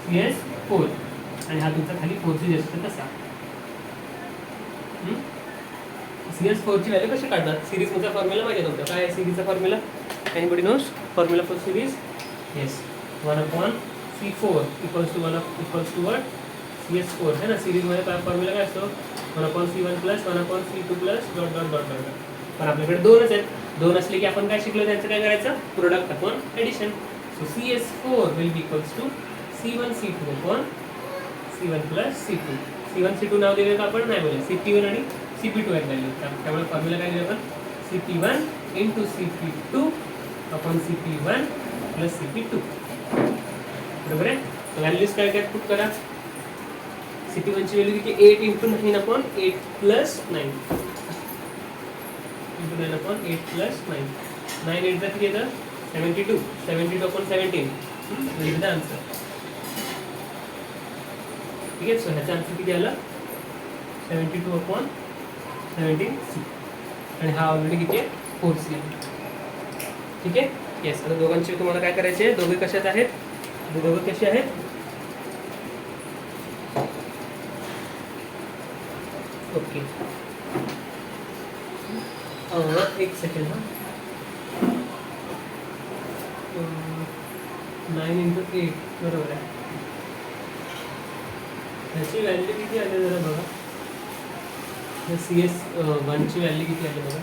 CS4 आणि हा तुमचा खाली 4C असतो तसा. CS4ची व्हॅल्यू कशी काढतात? सिरीजचा फॉर्म्युला माहिती आहे तुमचा. काय आहे सिरीजचा formula? Anybody knows formula for series? Yes. 1/C4 equals to 1 equals to what? CS4 है ना. सिरीजमध्ये काय फॉर्म्युला काय असतो? 1/C1 plus 1/C2 plus dot dot dot dot. पण आपल्याकडे दोनच आहेत. दोन असले की आपण काय शिकलो? त्यांचं काय करायचं? Product upon addition. So CS4 will be equals to C1 C2 upon C1 plus C2. C1 C2 नाव दिलं का आपण? नाही बोलूया. CP1 आणि CP2 आहेत व्हॅल्यू. त्यामुळे फॉर्म्युला काय दिलं आपण? CP1 into CP2 upon CP1 plus CP2. बरोबर आहे. व्हॅल्यूज काय काय पुट करा. CP1ची व्हॅल्यू किती? 8 into 9 upon 8 plus 9 into 9 upon 8 plus 9. 9 8 किती येतं? 72. 72 अपॉन 17 विल द आन्सर. ठीक आहे. सो ह्याचा आन्सर किती आला? 72 अपॉन 17C. आणि हा ऑलरेडी किती आहे? 4C. ठीक आहे. येस. आता दोघांची तुम्हाला काय करायचे? दोघे कशात आहेत? दोघं कसे आहेत? ओके. एक सेकंड. हां. 9 इंटू 8 बरोबर आहे. ह्याची व्हॅल्यू किती आली जरा बघा. CS1ची व्हॅल्यू किती आली बघा.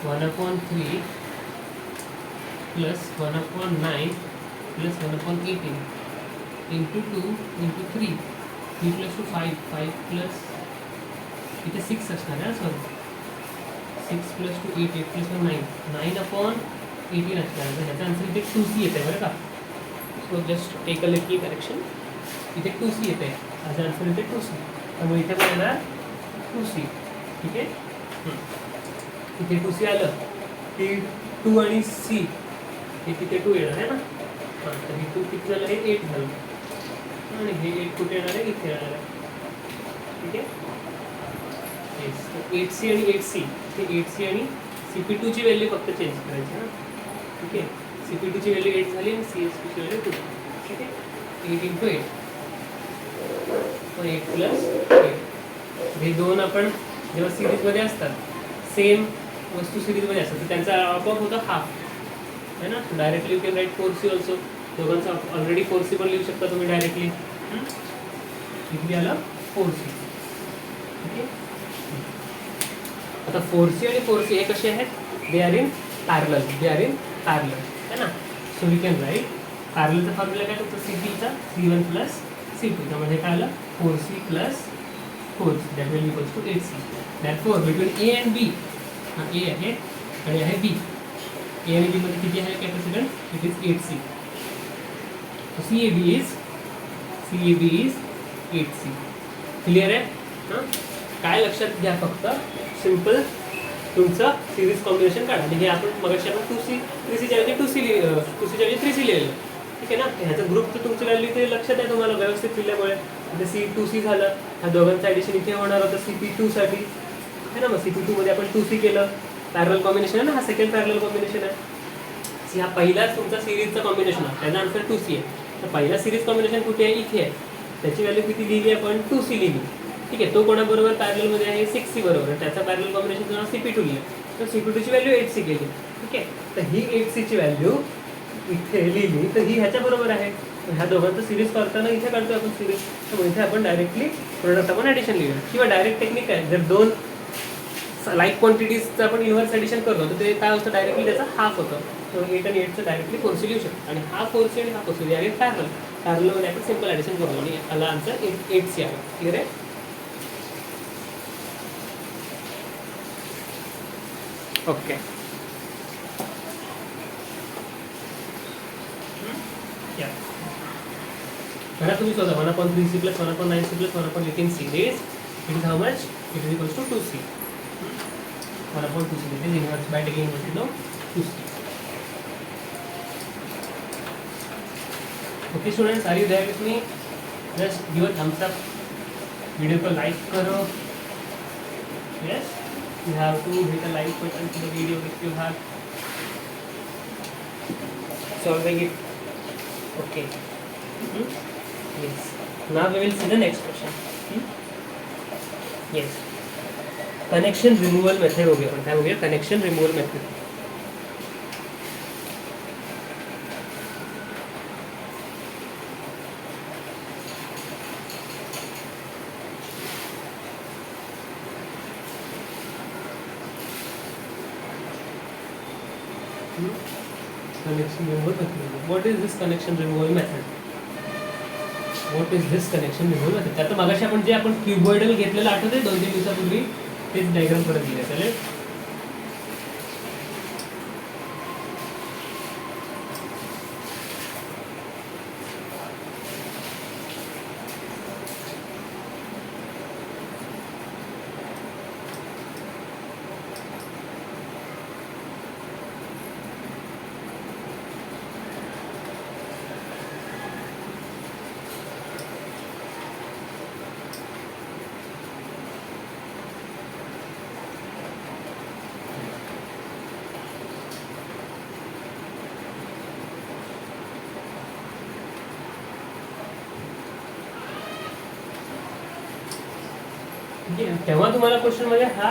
1/3 plus 1/9 plus 1/18 into 2 into 3 3 + 2 5, 5 plus इथे 6 असणार आहे ना सॉरी, 6 + 2 8, 8 + 1 9, 9/18 असणार आहे. तर ह्याचा आन्सर इथे 2C येते बरं का. So just take a little correction. इथे 2C येते, ह्याचा आन्सर इथे 2C. त्यामुळे इथे पण येणार 2C. ठीक आहे. इथे 2C आलं की 2 आणि C हे तिथे 2 येणार आहे ना. हां, तर हे 2 किती झालं, हे 8 झालं आणि हे 8 कुठे येणार आहे, इथे येणार आहे. ठीक आहे. येस, 8C आणि 8C, हे 8C आणि CP2ची व्हॅल्यू फक्त चेंज करायची ना. ठीक आहे. CP2ची व्हॅल्यू 8 झाली आणि CSPची व्हॅल्यू 2. ठीक आहे. 8 × 8, 8 + 8. हे दोन आपण जेव्हा सिरीजमध्ये असतात, सेम वस्तू सिरीजमध्ये असतात, तर त्यांचा आपोआप होतं हाफ है ना. Directly you can right 4C also. दोघांचा ऑलरेडी 4C पण लिहू शकता तुम्ही डायरेक्टली. किती आलं, 4C. ठीक आहे. आता 4C आणि 4C हे कसे आहेत, दे आर इन पॅरलल, है ना. सो वी कॅन राईट पॅरललचा फॉर्म्युला काय होतं, CP चा C1 + C2. त्यामध्ये काय आलं, 4C + 4C that will equals to 8C. That for between A and B, हा A आहे आणि आहे B. A आणि B मध्ये किती आहे capacitance, it is 8C. So CAB is 8C. Clear आहे. हां, काय लक्षात घ्या, फक्त सिम्पल तुमचं सिरीज कॉम्बिनेशन काढा. आणि हे आपण मगाशी आपण 2C 3Cच्या ऐवजी 2Cच्या ऐवजी 3C लिहिलं. ठीक आहे ना. ह्याचं ग्रुपचं तुमची व्हॅल्यू ते लक्षात आहे तुम्हाला व्यवस्थित लिहिल्यामुळे. इथे C2C झालं, ह्या दोघांचं ॲडिशन इथे होणार होतं CP2साठी है ना. मग CP2मध्ये आपण 2C केलं. पॅरलल कॉम्बिनेशन आहे ना, हा सेकंड पॅरलल कॉम्बिनेशन आहे. हा पहिलाच तुमचा सिरीजचा कॉम्बिनेशन आहे, त्याचा आन्सर 2C आहे. तर पहिला सिरीज कॉम्बिनेशन कुठे आहे, इथे आहे. त्याची व्हॅल्यू किती लिहिली आपण, 2C लिहिली. ठीक आहे. तो कोणाबरोबर पॅरललमध्ये आहे, 6C बरोबर. त्याचा पॅरलल कॉम्बिनेशनचं नाव CP2 लिहिलं. तर CP2ची व्हॅल्यू 8C केली. ठीक आहे. तर ही 8Cची व्हॅल्यू इथे लिहिली, तर ही ह्याच्याबरोबर आहे. ह्या दोघांचं सिरीज करताना इथे काढतो आपण सिरीज. तर इथे आपण डायरेक्टली प्रोडक्ट आपण ॲडिशन लिहिलं. किंवा डायरेक्ट टेक्निक आहे, जर दोन लाईक क्वांटिटीजचं आपण इन्व्हर्स ॲडिशन करतो तर ते काय होतं, डायरेक्टली त्याचा हाफ होतं. तर 8 आणि 8चं डायरेक्टली 4C लिहू शकतो. आणि हा 4C आणि हा 4C आहे पॅरलल. पॅरललमध्ये आपण सिम्पल ॲडिशन करू आणि याला आन्सर 8C आहे. क्लिअर आहे. ओके. म्हणा तुम्ही स्वतः 1/3C + 1/9C + 1/18C is how much, it is equals to 2C. 1/2C is inverse by taking inverse of 2C. Okay students, are you there with me? Just give a thumbs up. Video को लाइक करो. Yes, you have to hit a like button to the video if you have solving it. Okay. Yes. Now we will see the next question. Yes. Connection removal method हो गया. क्या हो गया? Connection removal method. Connection removal method. What is this connection removal method? What is this connection removal method? आता मगाशी आपण जे आपण क्युबॉइडल घेतलेलं आठवते 2-3 दिवसापूर्वी, तेच डायग्राम परत दिले. चालेल. तेव्हा तुम्हाला क्वेश्चन मध्ये हा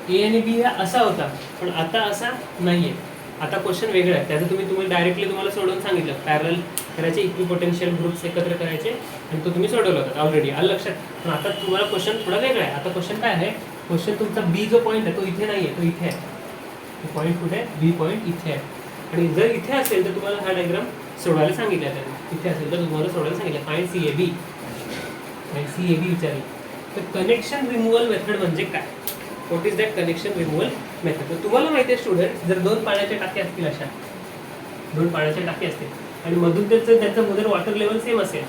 A आणि B हा असा होता, पण आता असा नाहीये. आता क्वेश्चन वेगळा आहे. त्याचं तुम्ही डायरेक्टली तुम्हाला सोडवून सांगितलं. पॅरलल करायचे, इक्विपोटेन्शियल ग्रुप्स एकत्र करायचे आणि तो तुम्ही सोडवला होता ऑलरेडी, आलं लक्षात. पण आता तुम्हाला क्वेश्चन थोडा वेगळा आहे. आता क्वेश्चन काय आहे, क्वेश्चन तुमचा B जो पॉईंट आहे तो इथे नाही आहे, तो इथे आहे. पॉईंट कुठे आहे, B पॉईंट इथे आहे. आणि जर इथे असेल तर तुम्हाला हा डायग्राम सोडवायला सांगितलं. त्याने इथे असेल तर तुम्हाला सोडवायला सांगितलं. Find CAB. सी हे बी विचारली. तर कनेक्शन रिमूव्हल मेथड म्हणजे काय? What is that connection removal method? तर तुम्हाला माहिती आहे स्टुडंट, जर 2 पाण्याच्या टाक्या असतील, अशा 2 पाण्याच्या टाकी असतील आणि मधून त्यांचं जर वॉटर लेवल सेम असेल,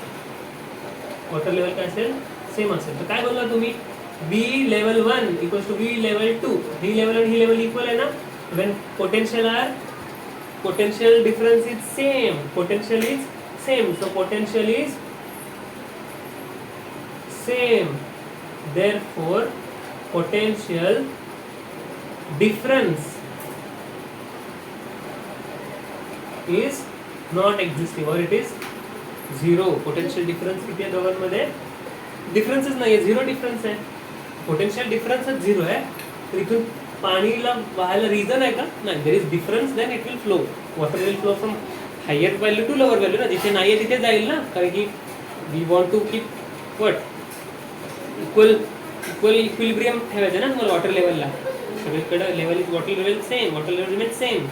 वॉटर लेवल काय असेल? सेम असेल, तर काय बोलला तुम्ही? B level 1 equals to B level 2. ही लेवल आणि ही लेवल इक्वल आहे ना? When potential difference is same, potential is same, so potential is same, therefore potential difference is not existing or it is zero. potential difference किती आहे दोघांमध्ये? डिफरन्सच नाही आहे, 0 डिफरन्स आहे. पोटेन्शियल डिफरन्सच 0 आहे. तर इथून पाणीला वाहायला रिझन आहे का? नाही. There is difference, then it will flow. Water will flow from higher value to lower value ना. जिथे नाही आहे तिथे जाईल ना, कारण की we want to keep what equilibrium ठेवायचं ना तुम्हाला वॉटर लेवलला. सगळीकडे level is water level same, water level remain same.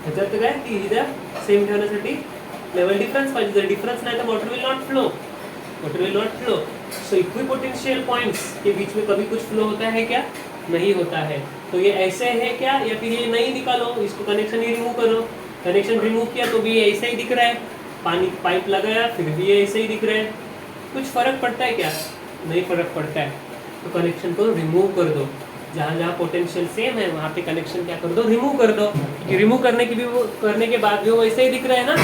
ह्याचा अर्थ काय की इथं सेम ठेवण्यासाठी लेवल डिफरन्स पाहिजे. जर डिफरन्स नाही तर water will not flow, water will not flow. So equipotential points के बीच में कभी कुछ फ्लो होता है क्या? नहीं होता है. तो ये ऐसे है क्या, या फिर ये नहीं निकालो, इसको कनेक्शन ही रिमूव करो. कनेक्शन रिमूव किया तो भी ये ऐसा ही दिख रहा है. पानी पाइप लगाया फिर भी ये ऐसे ही दिख रहा है. कुछ फर्क पड़ता है क्या? नहीं फर्क पड़ता है. तो कनेक्शन को रिमूव कर दो. जहाँ जहाँ पोटेंशियल सेम है वहाँ पे कनेक्शन क्या कर दो? रिमूव कर दो. रिमूव करने के बाद भी वो वैसे ही दिख रहा है ना.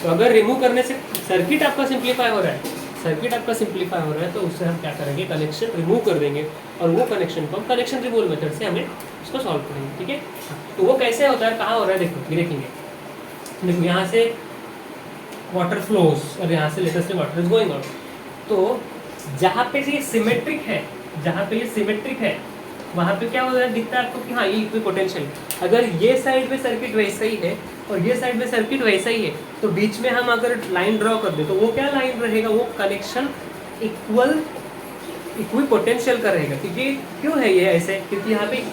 तो अगर रिमूव करने से सर्किट आपका सिंप्लीफाई हो रहा है, सर्किट आपका सिंप्लीफाई हो रहा है, तो उससे हम क्या करेंगे? कनेक्शन रिमूव कर देंगे और वो कनेक्शन को हम कनेक्शन रिमूवल मेथड से हमें उसको सॉल्व करेंगे. ठीक है. तो वो कैसे होता है, कहाँ हो रहा है, देखो देखेंगे. देखो यहाँ से वाटर फ्लोज और यहाँ से लेटेस्ट से वाटर इज गोइंग आउट. तो जहाँ पे ये सिमेट्रिक है, जहाँ पे ये सिमेट्रिक है वहाँ पे क्या हो रहा है? दिखता है आपको कि हाँ ये इक्विपोटेंशियल. अगर ये साइड में सर्किट वैसा ही है और ये साइड में सर्किट वैसा ही है, तो बीच में हम अगर लाइन ड्रॉ कर दे तो वो क्या लाइन रहेगा? वो कनेक्शन इक्विपोटेंशियल का रहेगा. क्योंकि क्यों है ये ऐसे? क्योंकि यहाँ पे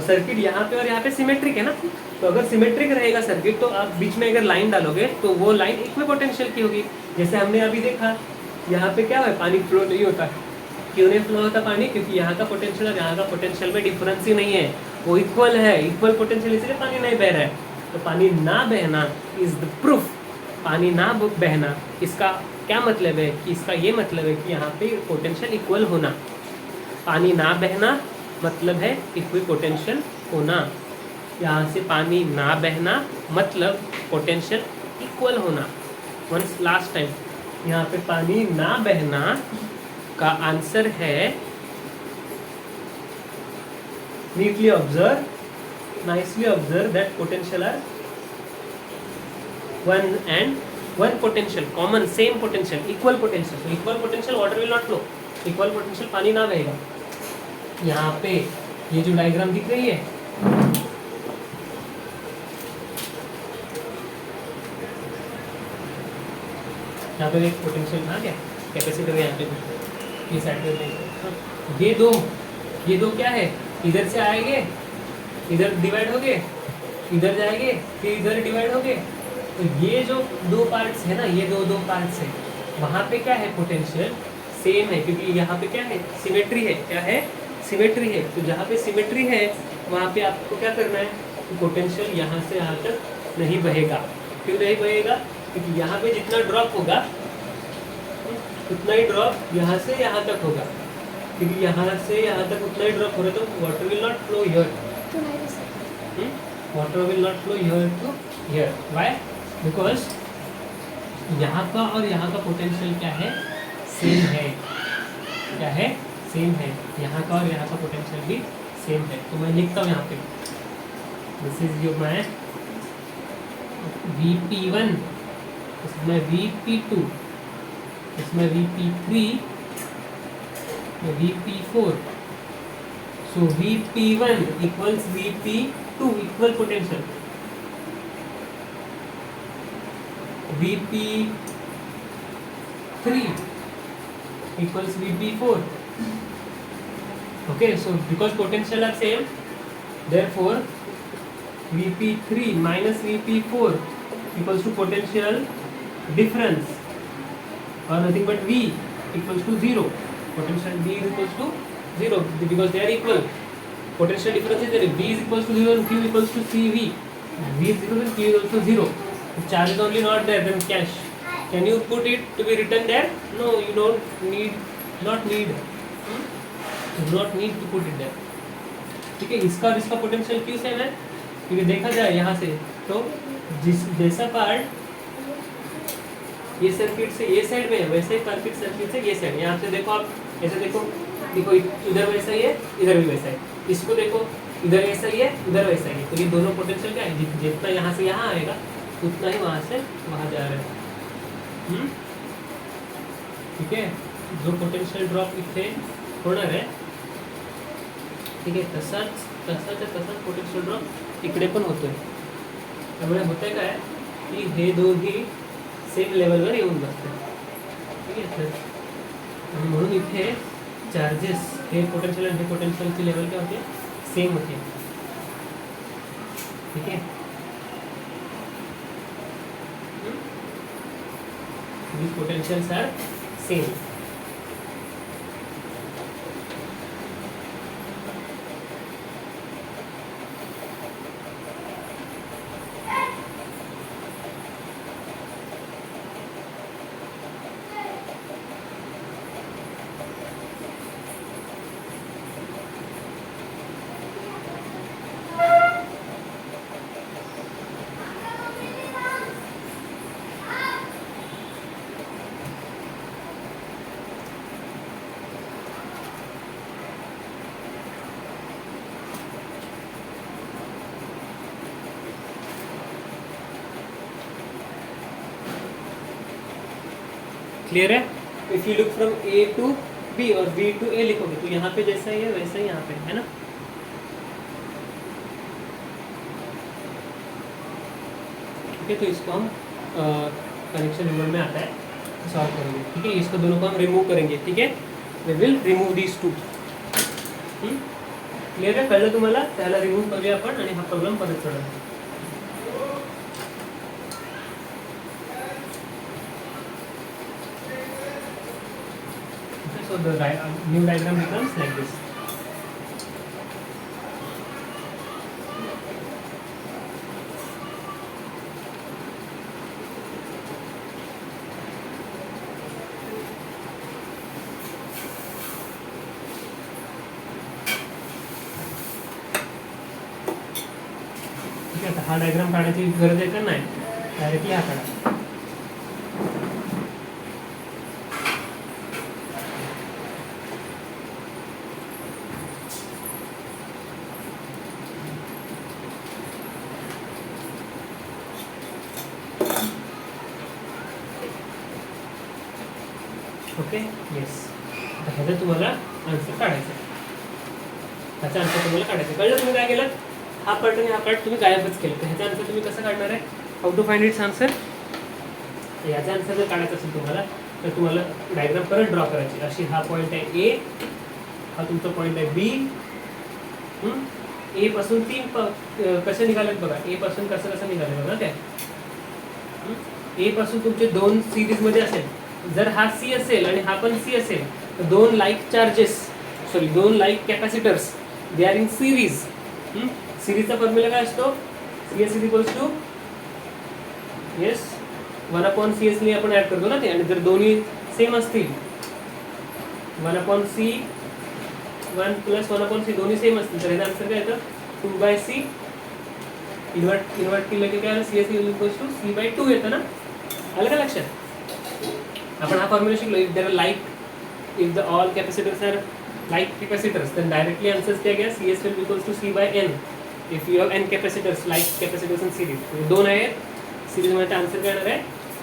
सर्किट यहाँ पे और यहाँ पे सिमेट्रिक है ना. तो अगर सिमेट्रिक रहेगा सर्किट तो आप बीच में अगर लाइन डालोगे तो वो लाइन इक्विपोटेंशियल की होगी. जैसे हमने अभी देखा यहाँ पे क्या है, पानी फ्लो नहीं होता. क्यों नहीं फ्लो होता पानी? क्योंकि यहाँ का पोटेंशियल और यहाँ का पोटेंशियल में डिफरेंस ही नहीं है, वो इक्वल है, इक्वल पोटेंशियल, इसलिए पानी नहीं बह रहा है. तो पानी ना बहना इज द प्रूफ. पानी ना बहना इसका क्या मतलब है? कि इसका ये मतलब है कि यहाँ पे पोटेंशियल इक्वल होना. पानी ना बहना मतलब है इक्विपोटेंशियल होना. यहाँ से पानी ना बहना मतलब पोटेंशियल इक्वल होना. वंस लास्ट टाइम, यहाँ पे पानी ना बहना का आंसर है, neatly observe, nicely observe that potential are one potential, common, same potential, equal potential. So equal potential water will not flow, equal potential पानी ना बहेगा. यहाँ पे ये जो डायग्राम दिख रही है, यहाँ पे एक पोटेंशियल आ गया, कैपेसिटर यहाँ पे ये साइड पे. ये दो क्या है? इधर से आएंगे, इधर डिवाइड हो गए, इधर जाएंगे, फिर इधर डिवाइड हो गए. तो ये जो 2 पार्ट्स है ना, ये दो पार्ट्स है, वहाँ पे क्या है? पोटेंशियल सेम है. क्योंकि यहाँ पे क्या है? सिमेट्री है. क्या है? सिमेट्री है. तो जहाँ पे सिमेट्री है वहाँ पे आपको क्या करना है? पोटेंशियल यहाँ से यहाँ तक नहीं बहेगा. क्यों नहीं बहेगा? क्योंकि यहाँ पे जितना ड्रॉप होगा उतना ही ड्रॉप यहाँ से यहाँ तक होगा. क्योंकि यहाँ से यहाँ तक उतना ही ड्रॉप हो रहा है, तो water will not flow here. Water will not flow here to here. Why? Because यहाँ का और यहाँ का पोटेंशियल क्या है? सेम है. क्या है? सेम है. यहाँ का और यहाँ का पोटेंशियल भी सेम है. तो मैं लिखता हूँ यहाँ पे, दिस इज योर माय Vp1, इसमें Vp2, इसमें Vp3, Vp4. So Vp1 equals Vp2, equal potential. Vp3 equals Vp4. Okay, so because potential are same, therefore Vp3 minus Vp4 equals to potential difference or nothing but V. equals to 0. Potential B is equals to 0 because they are equal. Potential difference is there. B is equals to 0 and Q equals to CV. V is 0 and Q is also 0. If charge is only not there, then cash. Can you put it to be written there? No, you don't need, not need. You do not need to put it there. ठीक है, इसका और इसका पोटेंशियल क्यों सेम है? क्योंकि देखा जाए यहाँ से तो जैसा पार्ट ये सर्किट से ये साइड में है वैसे ही सर्किट से ये साइड। यहाँ से देखो आप ऐसे देखो इधर वैसा ही है, इधर भी वैसा है। इसको देखो इधर ऐसा ही है, इधर वैसा ही है। तो ये दोनों पोटेंशियल क्या है, जितना यहाँ से यहाँ आएगा उतना ही वहाँ से वहाँ जा रहा है। ठीक है, जो पोटेंशियल ड्रॉप इथे होणार आहे, ठीक आहे, तसाच पोटेंशियल ड्रॉप इकडे पण होतोय। त्यामुळे होतंय काय की हे दोन्ही सेम लेवलवर येऊन बसतात। ठीक आहे, आणि म्हणून इथे चार्जेस हे पोटेंशियल आणि हे पोटेंशियलची लेवल काय होते, सेम होते। ठीक आहे, these potentials are same. Clear है? If you look from A to B और बी टू ए लिखोगे तो यहाँ पे जैसा ही है वैसा ही यहाँ पे है ना। ठीक है, तो इसको हम कनेक्शन रिमूवल में आता है, सॉल्व करेंगे। ठीक है, इसको दोनों को हम रिमूव करेंगे। ठीक है, we will remove these two. Clear आहे? कळलं तुम्हाला? त्याला रिमूव करूया आपण आणि हा प्रॉब्लेम परत सोडवूया। So the new diagram becomes like this. ठीक है, हा डायग्राम काढायची गरज आहे का नाही, डायरेक्टली हा काढा। ओके, येस, ह्याचा तुम्हाला आन्सर काढायचा आहे, ह्याचा आन्सर तुम्हाला काढायचा आहे। कळलं तुम्ही काय केलं? हा पार्ट आणि हा पार्ट तुम्ही गायबच केलं, तर ह्याचा आन्सर तुम्ही कसं काढणार आहे? How to find its answer? याचा आन्सर जर काढायचा असेल तुम्हाला तर तुम्हाला डायग्राम परत ड्रॉ करायची। अशी हा पॉईंट आहे ए, हा तुमचा पॉईंट आहे बी। ए पासून तीन कसे निघालेत बघा, ए पासून कसं निघाले बघा त्या। ए पासून तुमचे दोन सिरीजमध्ये असेल, जर हा सी असेल आणि हा पण सी असेल तर दोन like capacitors they are in series. सिरीजचा फॉर्म्युला काय असतो? CS is equals to yes 1/CS ने आपण ऍड करतो ना ते, आणि जर दोन्ही सेम असतील 1/C 1 + 1/C दोन्ही सेम असतील तर याचा आन्सर काय येतं? 2/C। इन्वर्ट केलं की काय? CS is equals to C/2 येतं ना। आलं का लक्षात? आपण हा फॉर्म्युला शिकलो। If there are if the all capacitors are like capacitors, then directly answers क्या गया? CS will be equals to C/N. If you have n capacitors, like capacitors in series, तो दोन आहेत सिरीज मध्ये, आन्सर काय येणार आहे?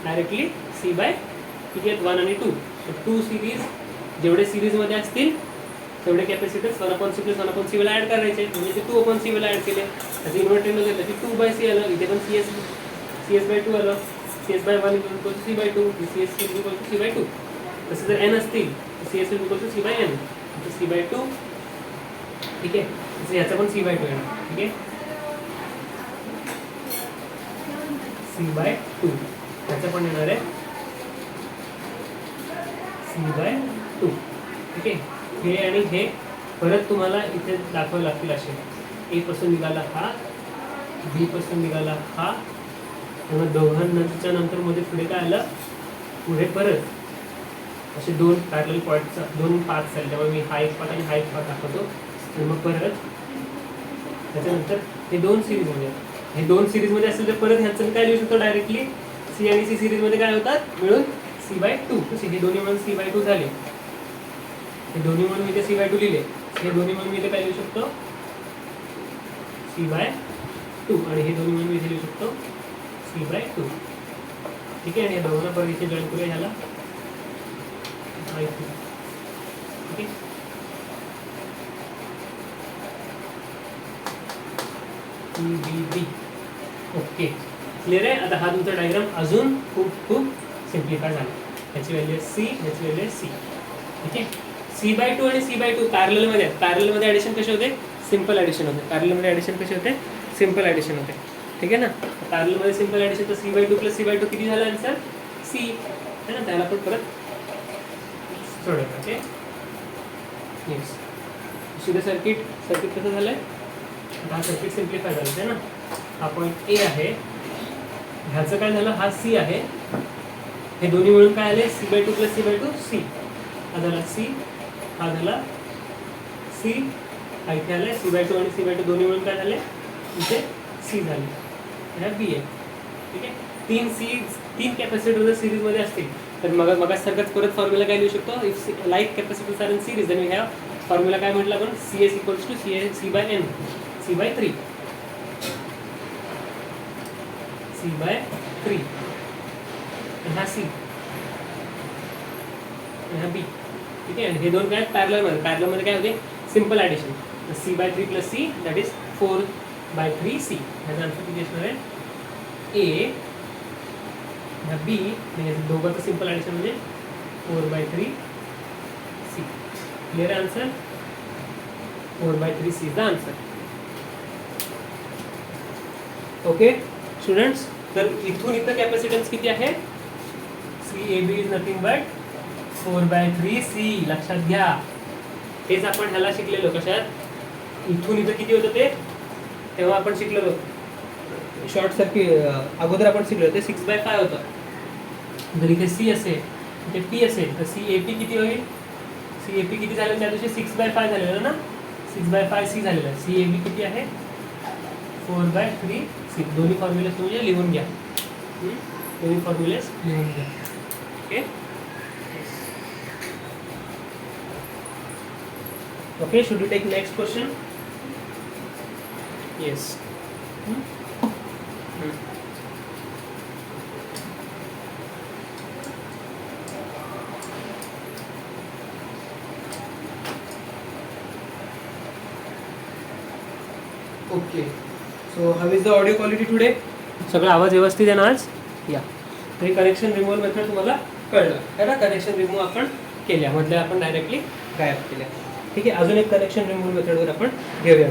डायरेक्टली C/किती आहेत? 1 आणि 2। तर 2 सिरीज जेवढे सिरीज मध्ये असतील तेवढे कॅपॅसिटर्स 1/C + 1/C ला ऍड करायचे, म्हणजे ते 2/C ला ऍड केले। त्याचे इन्व्हर्टर केलं की 2/C आलं, इथे पण CS/2 आलं, CS/1 = C/2, CS = C/2। तसे जर n असतील तर CS = C/n, तो C/2। ठीक आहे, तसं याचा पण C/2 येणार। ठीक आहे, C/2 त्याचा पण येणार आहे C/2. ठीक आहे, हे आणि हे परत तुम्हाला इथे दाखवावे लागतील असे. ए पासून निघाला हा, बी पासून निघाला हा, मग दोघांच्या नंतर मध्ये पुढे काय आलं, पुढे परत असे दोन पॅरलल पॉईंटचा दोन पाथ झाले. त्यामुळे मी हा एक पाथ आणि हा एक पाथ दाखवतो. आणि मग परत त्याच्यानंतर हे दोन सिरीजमध्ये, हे दोन सिरीजमध्ये असेल तर परत ह्याचं काय लिहू शकतो डायरेक्टली, सी आणि सी सिरीजमध्ये काय होतात मिळून C/2. हे दोन्ही मिळून C/2 झाले. हे दोन्ही म्हणून मी इथे C/2 लिहिले. हे दोन्ही म्हणून मी इथे काय लिहू शकतो, C/2. आणि हे दोन्ही म्हणून मी इथे लिहू शकतो C/2. ठीक आहे. आणि या दोघांना परत इथे जॉईन करूया ह्याला I2. ठीक आहे. CBB. ओके, क्लिअर आहे. आता हा तुमचा डायग्राम अजून खूप खूप सिम्प्लिफाय झाला. ह्याची व्हॅल्यू आहे C, ह्याची व्हॅल्यू आहे C. ठीक आहे. C/2 आणि C/2 पॅरललमध्ये आहेत. पॅरललमध्ये ॲडिशन कसे होते, सिम्पल ॲडिशन होते. पॅरललमध्ये ॲडिशन कसे होते, सिम्पल ॲडिशन होते. ठीक आहे ना. पॅरललमध्ये सिम्पल ॲडिशन तर C/2 प्लस C/2 किती झालं आन्सर, C है ना. त्याला पण परत सोडवलं. Okay, yes. सीधं सर्किट कसं झालं आहे, हा सर्किट सिम्प्लिफाय झालं आहे ना. हा पॉईंट ए आहे, ह्याचं काय झालं, हा C आहे. हे दोन्ही मिळून काय आले, C/2 प्लस C/2 C. हा झाला C, हा झाला C. हा इथे आले C/2 आणि C/2 दोन्ही मिळून काय झाले, इथे C झाले. ह्या B आहे. ठीक आहे. तीन कॅपॅसिटर जर सिरीजमध्ये असतील तर मगासारखंच परत फॉर्म्युला काय लिहू शकतो, if like capacitors are in series then we have formula काय म्हटलं आपण, CS equals to C/N, C/3. C/3. हा C, हा B. ठीक आहे. हे दोन काय पॅरललमध्ये काय होते, simple addition. C/3 plus C that is 4/3C. ह्याचा आन्सर किती असणार आहे, A. ह्या B म्हणजे दोघांचं सिम्पल ॲडिशन म्हणजे 4/3C. क्लिअर आहे answer, 4/3C is the answer. Okay students, तर इथून इथं कॅपॅसिटन्स किती आहे, CAB is nothing but 4/3C. लक्षात घ्या, हेच आपण ह्याला शिकलेलो. कशात, इथून इथं किती होतं ते तेव्हा आपण शिकलेलो. शॉर्ट सर्किट अगोदर आपण शिकलो ते 6/5 होतं. जर इथे C असेल, इथे P असेल तर CAP किती होईल, CAP किती झालं त्या दिवशी 6/5 झालेलं ना, 6/5C झालेलं आहे. CAB किती आहे, 4/3C. दोन्ही फॉर्म्युलेस तुम्ही लिहून घ्या, दोन्ही फॉर्म्युलेस लिहून घ्या. Okay okay, should we take next question? Yes. Okay, so how is the audio quality today? सगळं आवाज व्यवस्थित आहे ना आज, या. तर कनेक्शन रिमूव्हल मेथड तुम्हाला कळलं आहे ना. कनेक्शन रिमूव्ह आपण केल्या, मधल्या आपण डायरेक्टली गायब केल्या. ठीक आहे. अजून एक कनेक्शन रिमूव्हल मेथडवर आपण घेऊया.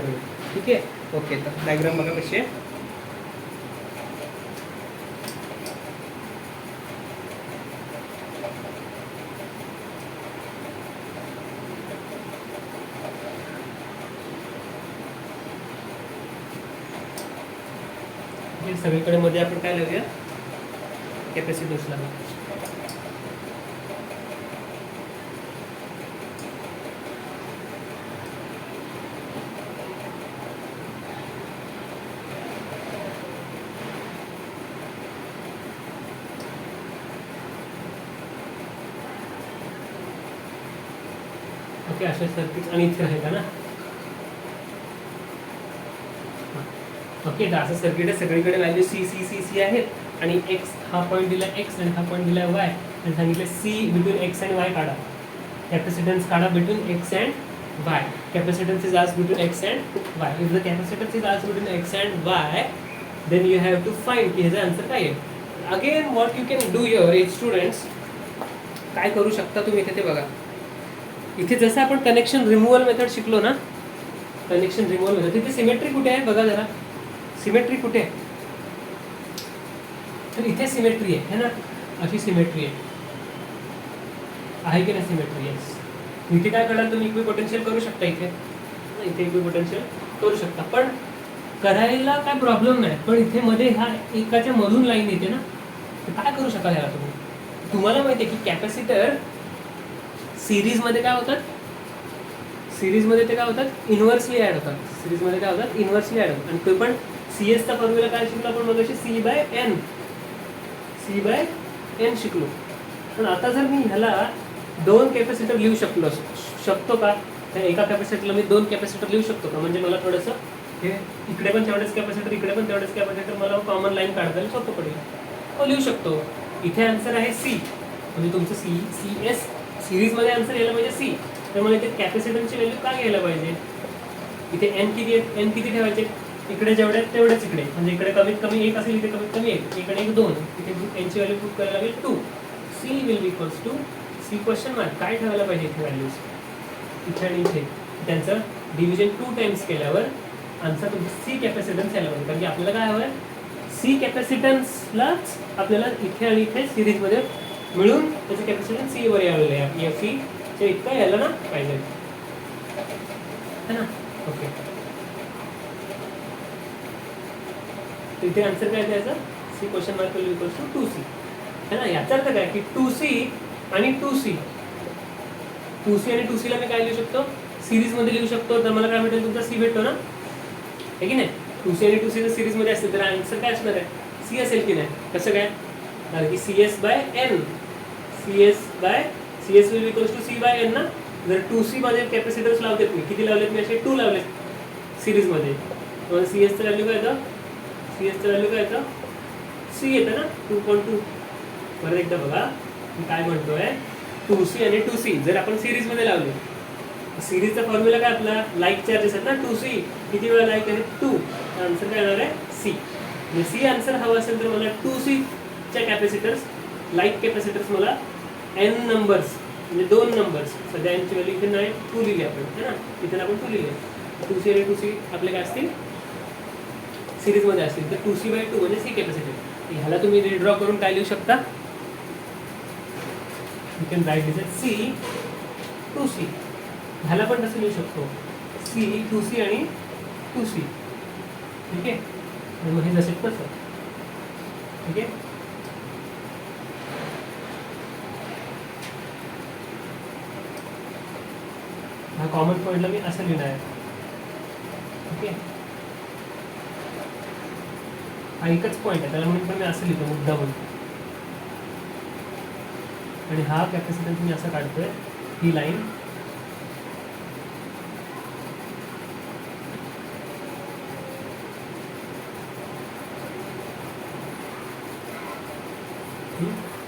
ठीक आहे. ओके, तर डायग्राम बघा कशी आहे. सगळीकडे मध्ये आपण काय लावूया, कॅपॅसिटन्स लावूया. ओके, अशा सर्किट आणि इथे आहे का ना. ओके, तर असं सर्किट आहे, सगळीकडे व्हॅल्यू C आहेत आणि एक्स हा पॉईंट दिला एक्स आणि हा पॉईंट दिला वाय आणि सांगितलं C between X and Y काढा. कॅपॅसिटन्स काढा between X and Y. Capacitance is asked between X and Y. If the capacitance is asked between X and Y then you have to find की ह्याचा आन्सर काय आहे. Again what you can do your as students, काय करू शकता तुम्ही इथे ते बघा. इथे जसं आपण कनेक्शन रिमूव्हल मेथड शिकलो ना, कनेक्शन रिमूव्हल मेथड, तिथे सिमेट्री कुठे आहे बघा जरा. सिमेट्री कुठे आहे, तर इथे सिमेट्री आहे ना, अशी सिमेट्री आहे. आहे की नाही सिमेट्री? येस. इथे काय कराल तुम्ही? इक्विपोटेन्शियल करू शकता इथे इक्विपोटेन्शियल करू शकता, पण करायला काय प्रॉब्लेम नाही. पण इथे मध्ये ह्या एकाच्या मधून लाईन येते ना, तर काय करू शकाल याला तुम्ही? तुम्हाला माहिती आहे की कॅपॅसिटर सिरीजमध्ये काय होतात? सिरीजमध्ये ते काय होतात? इन्व्हर्सली ॲड होतात. सिरीजमध्ये काय होतात? इन्व्हर्सली ॲड होतात. आणि तो पण CS चा फॉर्म्युला काय शिकलो आपण मगाशी? C/N शिकलो. पण आता जर मी ह्याला 2 कॅपॅसिटर लिहू शकतो का? त्या एका कॅपॅसिटरला मी 2 कॅपॅसिटर लिहू शकतो का? म्हणजे मला थोडंसं हे इकडे पण तेवढेच कॅपॅसिटर, इकडे पण तेवढेच कॅपॅसिटर, मला कॉमन लाईन काढताना सोपं पडेल. हो, लिहू शकतो. इथे आन्सर आहे C, म्हणजे तुमचं CS सिरीजमध्ये आन्सर यायला पाहिजे C. त्यामुळे इथे कॅपॅसिटरची व्हॅल्यू काय घ्यायला पाहिजे? इथे N किती आहे? N किती ठेवायचे? इकडे जेवढे आहेत तेवढेच इकडे, म्हणजे इकडे कमीत कमी 1 असेल, इथे कमीत कमी 1, इकडे 1 2, इथे N ची व्हॅल्यू प्रूव्ह करायला लागेल 2. C will be equals to C question mark. काय ठेवायला पाहिजे इथे व्हॅल्यूज? इथे आणि इथे त्यांचं डिव्हिजन 2 टाइम्स केल्यावर आन्सर तुमचं C कॅपॅसिटन्स यायला पाहिजे. कारण की आपल्याला काय हवं आहे? C कॅपॅसिटन्सलाच आपल्याला इथे आणि इथे सिरीजमध्ये मिळून त्याचं कॅपॅसिटन्स C वर यावं आहे. FC चे इतकं यायला ना पाहिजे, है ना? ओके, इथे आन्सर काय द्यायचं? C question mark will equals to 2C, है ना? याचा अर्थ काय की 2C आणि 2C आणि 2C ला मी काय लिहू शकतो? सिरीजमध्ये लिहू शकतो. तर मला काय भेटेल? तुमचा C भेटतो ना, आहे की नाही? 2C आणि 2C जर सिरीजमध्ये असतील तर आन्सर काय असणार आहे? C असेल की नाही? कसं काय? कारण की CS/N CS will equals to C/N ना. जर 2C मध्ये कॅपॅसिटर्स लावलेत मी, किती लावलेत मी? असे 2 लावलेत सिरीजमध्ये. मग CSचं व्हॅल्यू काय येतं? CSचं व्हॅल्यू काय येतं? C येतं ना, 2.2. परत एकदा बघा मी काय म्हणतोय. 2C आणि 2C जर आपण सिरीजमध्ये लावले, सिरीजचा फॉर्म्युला काय आपला? लाईक चार्जेस आहेत ना. 2C किती वेळा लाईक आहे? 2. आन्सर काय येणार आहे? C. म्हणजे C आन्सर हवा असेल तर मला 2C च्या कॅपॅसिटर्स, लाईक कॅपॅसिटर्स मला N नंबर्स, म्हणजे 2 नंबर्स. सध्या N ची व्हॅल्यू इथे नाही, 2 लिहिली आपण, है ना? इथे आपण 2 लिहिले. 2C आणि 2C आपले काय असतील? सिरीजमध्ये असतील. तर 2C/2 म्हणजे C कॅपॅसिटर. ह्याला तुम्ही रिड्रॉ करून काय लिहू शकता? You can write this as C 2C. ह्याला पण तसं लिहू शकतो, C 2C आणि 2C. ठीक आहे? आणि मग हे जसे तसं. ठीक आहे? हा कॉमन पॉईंटला मी असं लिहिणार आहे. ठीक आहे? हा एकच पॉईंट आहे, त्याला म्हणून पण मी असं लिहितो मुद्दा म्हणून. आणि हा कॅपॅसिटन्स मी असं काढतोय, ही लाईन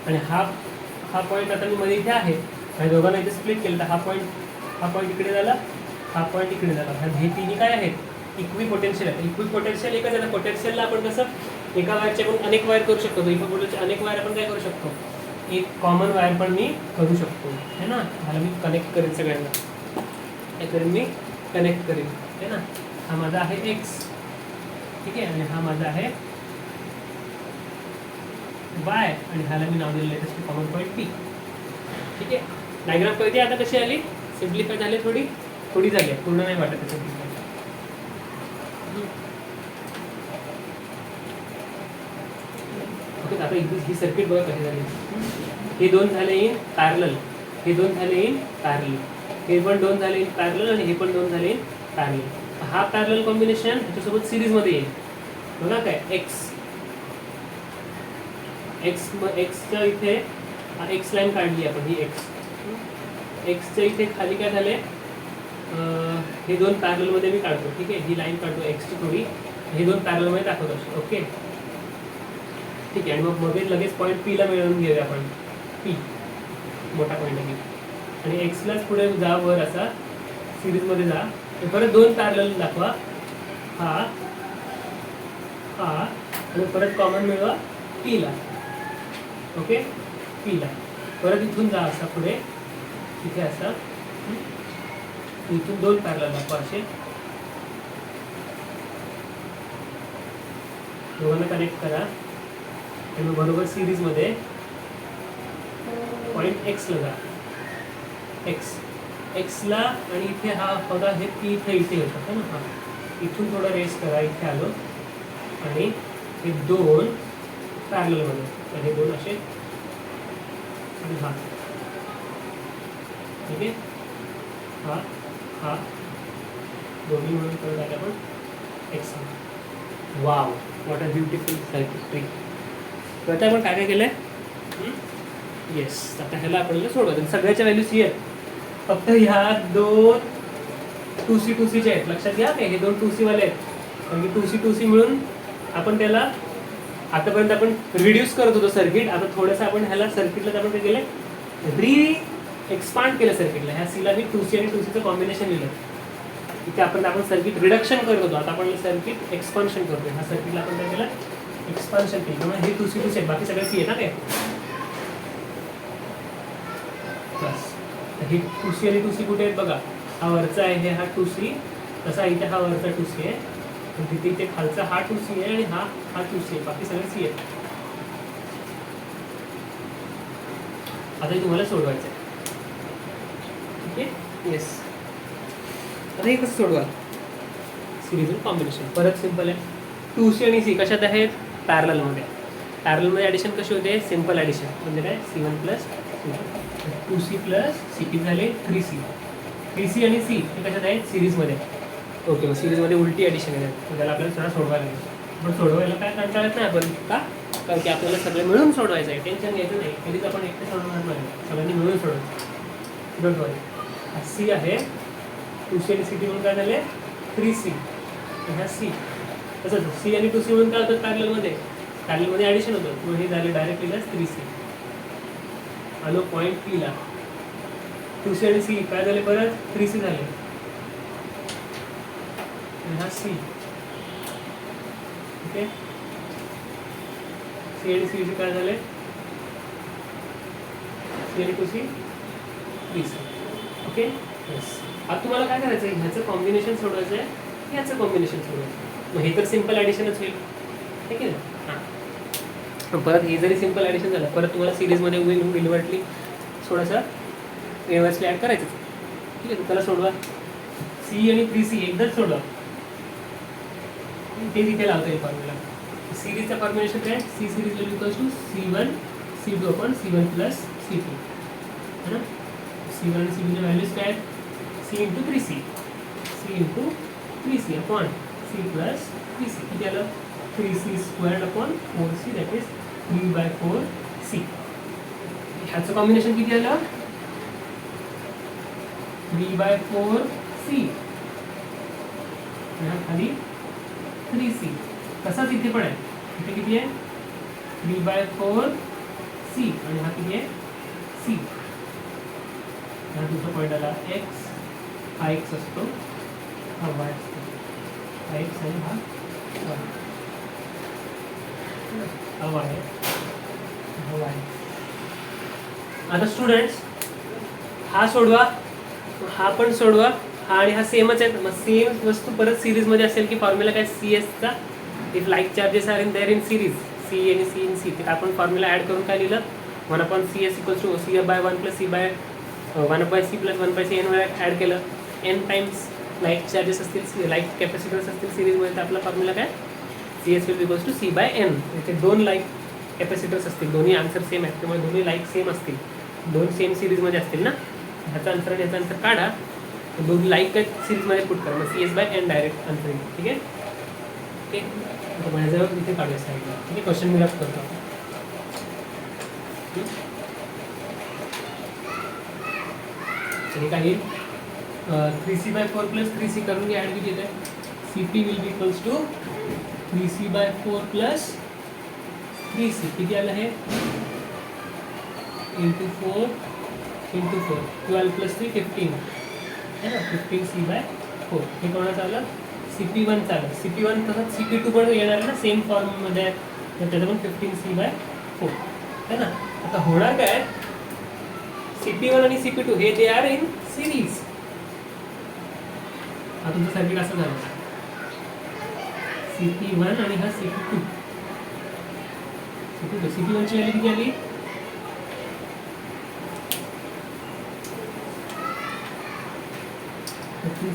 आणि हा पॉईंट आता मी मध्ये इथे आहे. आणि दोघांना इथे स्प्लिट केलं तर हा पॉईंट इकडे झाला, हा पॉईंट इकडे झाला. हे तिन्ही काय आहेत? इक्विपोटेन्शियल आहे. इक्विपोटेन्शियल एकच आहे. पोटेन्शियलला आपण कसं एका वायरचे आपण अनेक वायर करू शकतो. इक्विपोटेन्शियल अनेक वायर आपण काय करू शकतो? एक कॉमन वायर पण मी करू शकतो, है ना? ह्याला मी कनेक्ट करेन सगळ्यांना. काय करेन मी? कनेक्ट करेन, है ना? हा माझा आहे X, ठीक आहे? आणि हा माझा आहे Y, आणि ह्याला मी नाव दिलेलं आहे कॉमन पॉईंट P. ठीक आहे? डायग्राम कळते आता कशी आली? सिम्प्लिफाय झाली, थोडी झाली, पूर्ण नाही वाटत सिम्प्लिफाय. ओके, आता ही सर्किट बघा कशी झाली. हे 2 झाले इन पॅरलल, हे 2 झाले इन पॅरलल, हे पण 2 झाले इन पॅरलल, आणि हे पण 2 झाले इन पॅरलल. हा पॅरलल कॉम्बिनेशन ह्याच्यासोबत सिरीजमध्ये येईल. बघा काय एक्सच्या इथे एक्स लाईन काढली आपण, ही एक्सच्या इथे खाली काय झाले? हे 2 पॅरललमध्ये मी काढतो. ठीक आहे? ही लाईन काढतो एक्सची थोडी, हे 2 पॅरललमध्ये दाखवत असतो. ओके, ठीक आहे? आणि मग मध्ये लगेच पॉईंट Pला मिळवून घेऊया आपण. P मोठा पॉईंट आहे. आणि एक्सलाच पुढे जा, वर असा सिरीजमध्ये जा. परत 2 पॅरलल दाखवा, हा आणि परत कॉमन मिळवा Pला. ओके, Pला परत इथून जा असा पुढे, इथे असा, इथून 2 पॅरलल दाखवा असे. दोघांना कनेक्ट करा आणि मग बरोबर सिरीजमध्ये पॉईंट Xला जा. एक्सला आणि इथे हा होता हे पी इथे होतं है ना. हा इथून थोडं रेस करा, इथे आलो आणि हे दोन पॅरललमध्ये, तर हे दोन असे आणि हा ठीक आहे. हा हा दोन्ही मिळून करत आले आपण x. Wow, what a beautiful circuitry. तर आता आपण काय काय केलं आहे. येस, आता ह्याला आपल्याला सोडवायचं. सगळ्याच्या व्हॅल्यूज ही आहेत, फक्त ह्या दोन 2C आहेत. लक्षात घ्या काय, हे दोन 2C वाले आहेत. कारण की 2C मिळून आपण त्याला आतापर्यंत आपण रिड्यूस करत होतो सर्किट. आता थोडंसं आपण ह्याला सर्किटला आपण काय केलं, एक्सपांड केलं सर्किटला. ह्या सीला मी 2C आणि 2Cचं कॉम्बिनेशन लिहिलं. इथे आपण सर्किट रिडक्शन करत होतो, आता आपण सर्किट एक्सपान्शन करतोय. ह्या सर्किटला आपण काय केलं, एक्सपान्शन केलं. त्यामुळे हे 2C आहेत, बाकी सगळे सी आहे ना काय. बस हे 2C आणि 2C कुठे आहेत बघा. हा वरचा आहे, हा 2C. तसा इथे हा वरचा 2C आहे, तिथे इथे खालचा हा 2C आहे आणि हा 2C आहे, बाकी सगळे सी आहेत. आता तुम्हाला सोडवायचं आहे. ठीक आहे. येस, आता हे कसं सोडवा, सिरीज कॉम्बिनेशन. परत सिंपल आहे. 2C आणि C कशात आहेत, पॅरललमध्ये. पॅरललमध्ये ॲडिशन कशी होते, सिंपल ॲडिशन. म्हणजे काय, C1 plus 2C plus C झाले 3C. 3C आणि C हे कशात आहेत, सिरीजमध्ये. ओके, मग सिरीजमध्ये उलटी ॲडिशन आहे, तर त्याला आपल्याला थोडा सोडवायला लागेल. पण सोडवायला काय कंटाळत नाही आपण का, कारण की आपल्याला सगळे मिळून सोडवायचं आहे. टेन्शन घ्यायचं नाही, कधीच आपण एकटे सोडवणार नाही, सगळ्यांनी मिळून सोडवायचं. Don't worry. C आहे 2C आणि C म्हणून काय झाले 3C. ह्या C तसंच C आणि 2C म्हणून काय होतं, पॅरललमध्ये ॲडिशन होतं. मग हे झाले डायरेक्ट लिहिलं 3C. आलो पॉईंट Pला. 2C आणि C काय झाले, परत 3C झाले. हा C. ओके, C आणि C काय झाले, C आणि 2C 3C. Okay, yes. आता तुम्हाला काय करायचं आहे, ह्याचं कॉम्बिनेशन सोडवायचं आहे, ह्याचं कॉम्बिनेशन सोडवायचं. मग हे तर सिंपल ॲडिशनच होईल, ठीक आहे ना. हां, परत हे जरी सिंपल ॲडिशन झालं, परत तुम्हाला सिरीजमध्ये इन्व्हर्टली थोडंसं इन्व्हर्सली ॲड करायचं. ठीक आहे, त्याला सोडवा. C आणि 3C एकदाच सोडवा, ते तिथे लावता येईल फॉर्म्युला. सिरीजचं फॉर्म्युलेशन काय, C series equals to C1 C2 upon C1 plus C2 है ना. C1 आणि C2च्या व्हॅल्यूज काय आहेत, C into 3C, C into 3C upon C plus 3C. किती आलं, 3C squared upon 4C, that is 3/4C. ह्याचं कॉम्बिनेशन किती आलं, 3/4C. खाली 3C. तसाच इथे पण आहे, इथे किती आहे 3/4C आणि हा किती आहे C. हा दुसरा पॉईंट आला X. हा X असतो, हा Y असतो. हा X आणि हा Y. हा Y आहे, हा Y. आता स्टुडंट्स हा सोडवा, हा पण सोडवा. हा आणि हा सेमच आहे. मग सेम वस्तू परत सिरीजमध्ये असेल की फॉर्म्युला काय, CS चा. If like charges are in there in series, C आणि C इन C, तर आपण फॉर्म्युला ॲड करून काय लिहिलं, 1/CS equals to C/1 plus C/1/C plus 1/C n add केलं. n टाइम्स लाईक चार्जेस असतील, लाईक कॅपॅसिटर्स असतील सिरीजमध्ये, तर आपला फॉर्म्युला काय, CS will equals to C/n. इथे दोन लाईक कॅपॅसिटर्स असतील, दोन्ही आन्सर सेम आहेत, त्यामुळे दोन्ही लाईक सेम असतील, दोन सेम सिरीजमध्ये असतील ना. ह्याचा आन्सर आणि ह्याचा आन्सर काढा, दोन लाईक सिरीजमध्ये पुट करा, मग CS/n डायरेक्ट आन्सर येईल. ठीक आहे. ओके, माझ्याजवळ इथे काढूया साईडला. ठीक आहे, क्वेश्चन मी रफ करतो. तरी काही 3C/4 प्लस 3C करून ॲड किती येते, CP will be equals to 3C/4 plus 3C. किती आलं हे, इंटू 4 इंटू 4, 12 प्लस 3 15 है ना, 15C/4. हे कोणाचं आलं, CP1 चाललं. CP1 तसंच CP2 पण येणार आहे ना, सेम फॉर्ममध्ये आहे, तर त्याचं पण 15C/4 है ना. आता होणार काय, CP1 आणि CP2 हे दे आर इन सिरीज. हा तुमचं सर्किट असं झालं, CP1 आणि हा CP2. CP1 ची व्हॅल्यू किती आली,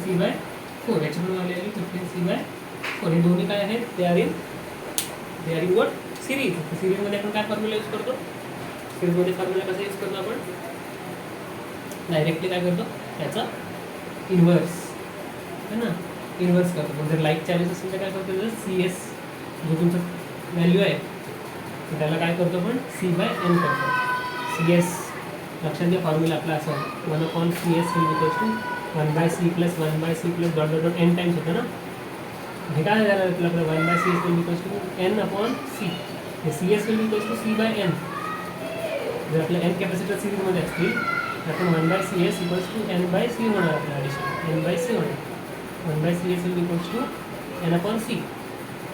15c/4 याच्याकडून व्हॅल्यू आली 15c/4. हे दोन्ही काय आहेत, they are in what, series. सिरीजमध्ये आपण काय फॉर्म्युला यूज करतो, सिरीजमध्ये फॉर्म्युला कसा यूज करतो आपण, डायरेक्टली काय करतो, त्याचा इन्व्हर्स है ना, इन्व्हर्स करतो. जर लाईक चार्जेस असेल तर काय करतो, जर CS जो तुमचा व्हॅल्यू आहे तर त्याला काय करतो आपण C/n करतो. CS लक्षात घ्या, फॉर्म्युला आपला असा 1/CS will equals to 1/c plus 1/c plus dot dot dot n times होतं ना. हे काय झालं आपलं 1/CS will equals to n/c. हे CS will equals to C/n. जर आपल्या n कॅपॅसिटर सिरीजमध्ये असतील तर आपण 1/CS इक्वल्स टू n/c होणार, आपलं ॲडिशन n/c होणार. 1/CS will equals to n/c.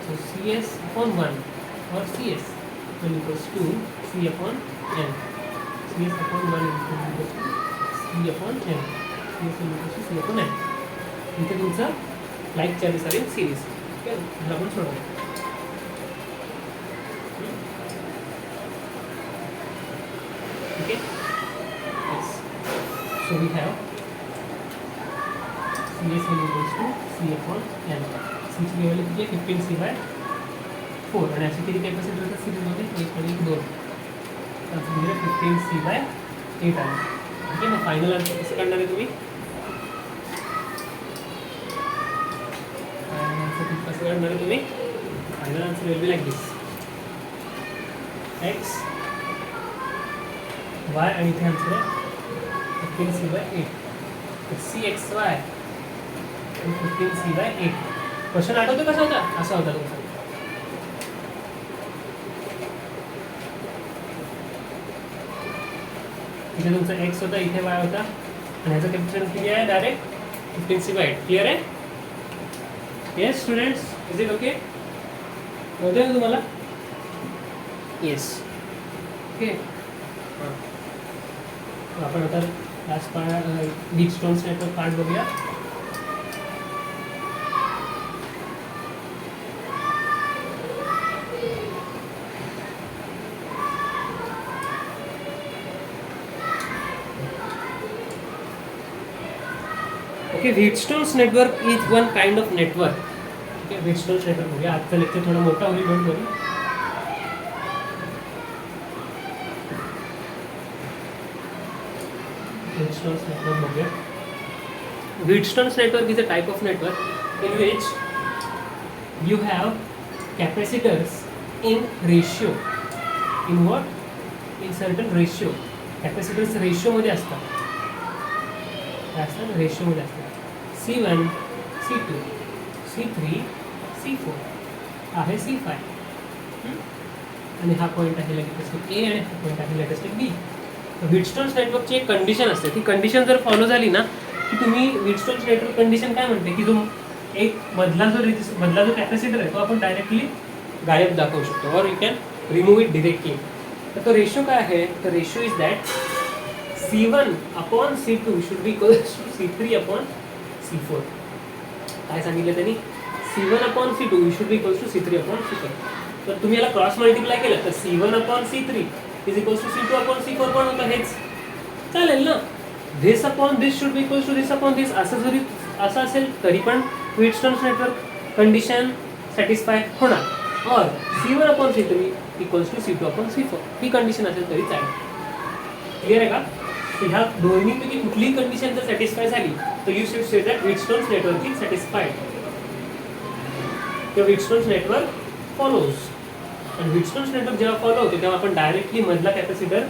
So CS/1 or CS will equals to C/n. CS/1 is equals to C/n. CS will equals to C/n. इथे तुमचा लाईक चार्जेस आहे सिरीज. ठीक आहे, हा आपण सोडवूया. ठीक आहे, yes. So we have CS will equals to C/n. C ची व्हॅल्यू किती आहे, 15c/4. आणि अशी किती कॅपॅसिटर असतात सिरीजमध्ये, 1 आणि 2. तर 15c/8 आलं. ठीक आहे, मग फायनल आन्सर कसं काढणार आहे तुम्ही, फायनल आन्सर कसं काढणार आहे तुम्ही, final answer will be like this. x y आणि इथे आन्सर आहे 15c/8. तर CXY 15c/8. क्वेश्चन आठवतो कसा होता, असा होता तुमचा. इथे तुमचा x होता, इथे y होता आणि ह्याचं कॅपॅसिटन्स किती आहे, डायरेक्ट 15c/8. क्लिअर आहे, yes students, is it okay, होते ना तुम्हाला, येस. ओके, आपण आता last part Wheatstone's network part बघूया. Okay, Wheatstone's network is one kind of network. ठीक आहे, व्हीटस्टोन्स नेटवर्क बघूया. आजचा लेक्चर थोडा मोठा होईल, डोंट वरी. व्हीटस्टोन्स नेटवर्क बघूया. Wheatstone's network is a type of network in which you have capacitors in ratio. In what? In certain ratio. Capacitors ratio मध्ये असतात. काय असतात, रेशो मध्ये असतात. C1, C2, C3, C4 आहे C5. आणि हा पॉईंट आहे लेटेस्ट A आणि हा पॉईंट आहे लेटेस्ट B. व्हीटस्टोन्स नेटवर्कची एक कंडिशन असते. ती कंडिशन जर फॉलो झाली ना की तुम्ही, व्हीटस्टोन्स नेटवर्क कंडिशन काय म्हणते की जो एक मधला जो कॅपॅसिटर आहे तो आपण डायरेक्टली गायब दाखवू शकतो, और you can remove it directly. तर तो रेशो काय आहे, तर ratio is that C1/C2 should be equals to C3/C4. काय सांगितलं त्यांनी, C1/C2 should be equals to C3/C4. तर तुम्ही याला क्रॉस मल्टिप्लाय केलं तर C1/C3 is equals to C2/C4 पण होतं, हेच चालेल ना. this should be equals to this. असं जरी असं असेल तरी पण व्हीटस्टोन्स नेटवर्क कंडिशन सॅटिस्फाय होणार. और C1/C3 equals to C2/C4 he condition असेल तरी चालेल. क्लिअर आहे का. ह्या दोन्हीपैकी कुठलीही कंडिशन जर सॅटिस्फाय झाली तर you should say that Wheatstone's network is satisfied. किंवा व्हीटस्टोन्स नेटवर्क फॉलोज. आणि व्हीटस्टोन्स नेटवर्क जेव्हा फॉलो होते तेव्हा आपण डायरेक्टली मधला कॅपॅसिटर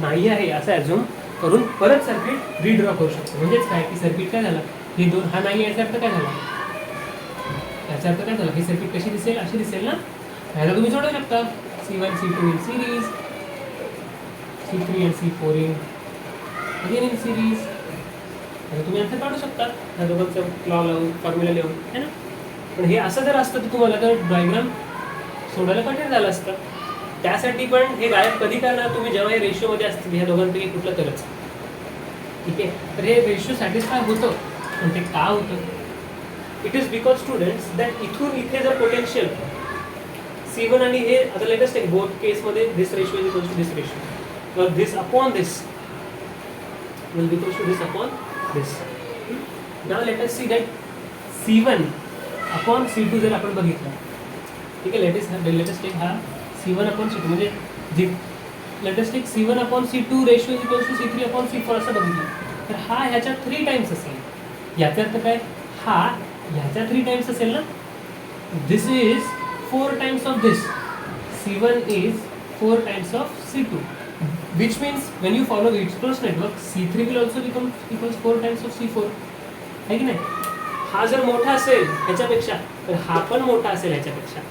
नाही आहे असं ॲझ्युम करून परत सर्किट रिड्रॉ करू शकतो. म्हणजेच काय की सर्किट काय झालं, हे दोन हा नाही याचा अर्थ काय झाला, याचा अर्थ काय झाला, ही सर्किट कशी दिसेल, अशी दिसेल ना. ह्याला तुम्ही सोडवू शकता. C1, C2 in series, C3 and C4 in again in series. आता तुम्ही आन्सर काढू शकता ह्या दोघांचं लॉ लावून, फॉर्म्युला लिहून, है ना. पण हे असं जर असतं तर तुम्हाला तर डायग्राम सोडायला कठीण झालं असतं. त्यासाठी पण हे गायब कधी करणार तुम्ही, जेव्हा हे रेशोमध्ये असतील ह्या दोघांपैकी कुठलं तरच. ठीक आहे, तर हे रेशो सॅटिस्फाय होतं. पण ते का होतं, it is because students that इथून इथे जर पोटेन्शियल C1 आणि हे आता लेटेस्ट आहे बोथ केसमध्ये this ratio is equals to this ratio, or this upon this will be equals to this upon this. Now let us see that C1 upon C2 जर आपण बघितलं, ठीक आहे, लेटेस्ट टेक हा C1 अपॉन C2 म्हणजे जी latest take C1 upon C2 ratio is equals to C3 upon C4 असं बघितलं, तर हा ह्याच्या 3 टाइम्स असेल. याचा अर्थ काय, हा ह्याच्या 3 टाइम्स असेल ना. This is 4 times of this. C1 is 4 times of C2, which means when you follow Whitcomb's network, C3 will also become equals 4 times of C4. है की नाही. हा जर मोठा असेल ह्याच्यापेक्षा तर हा पण मोठा असेल ह्याच्यापेक्षा.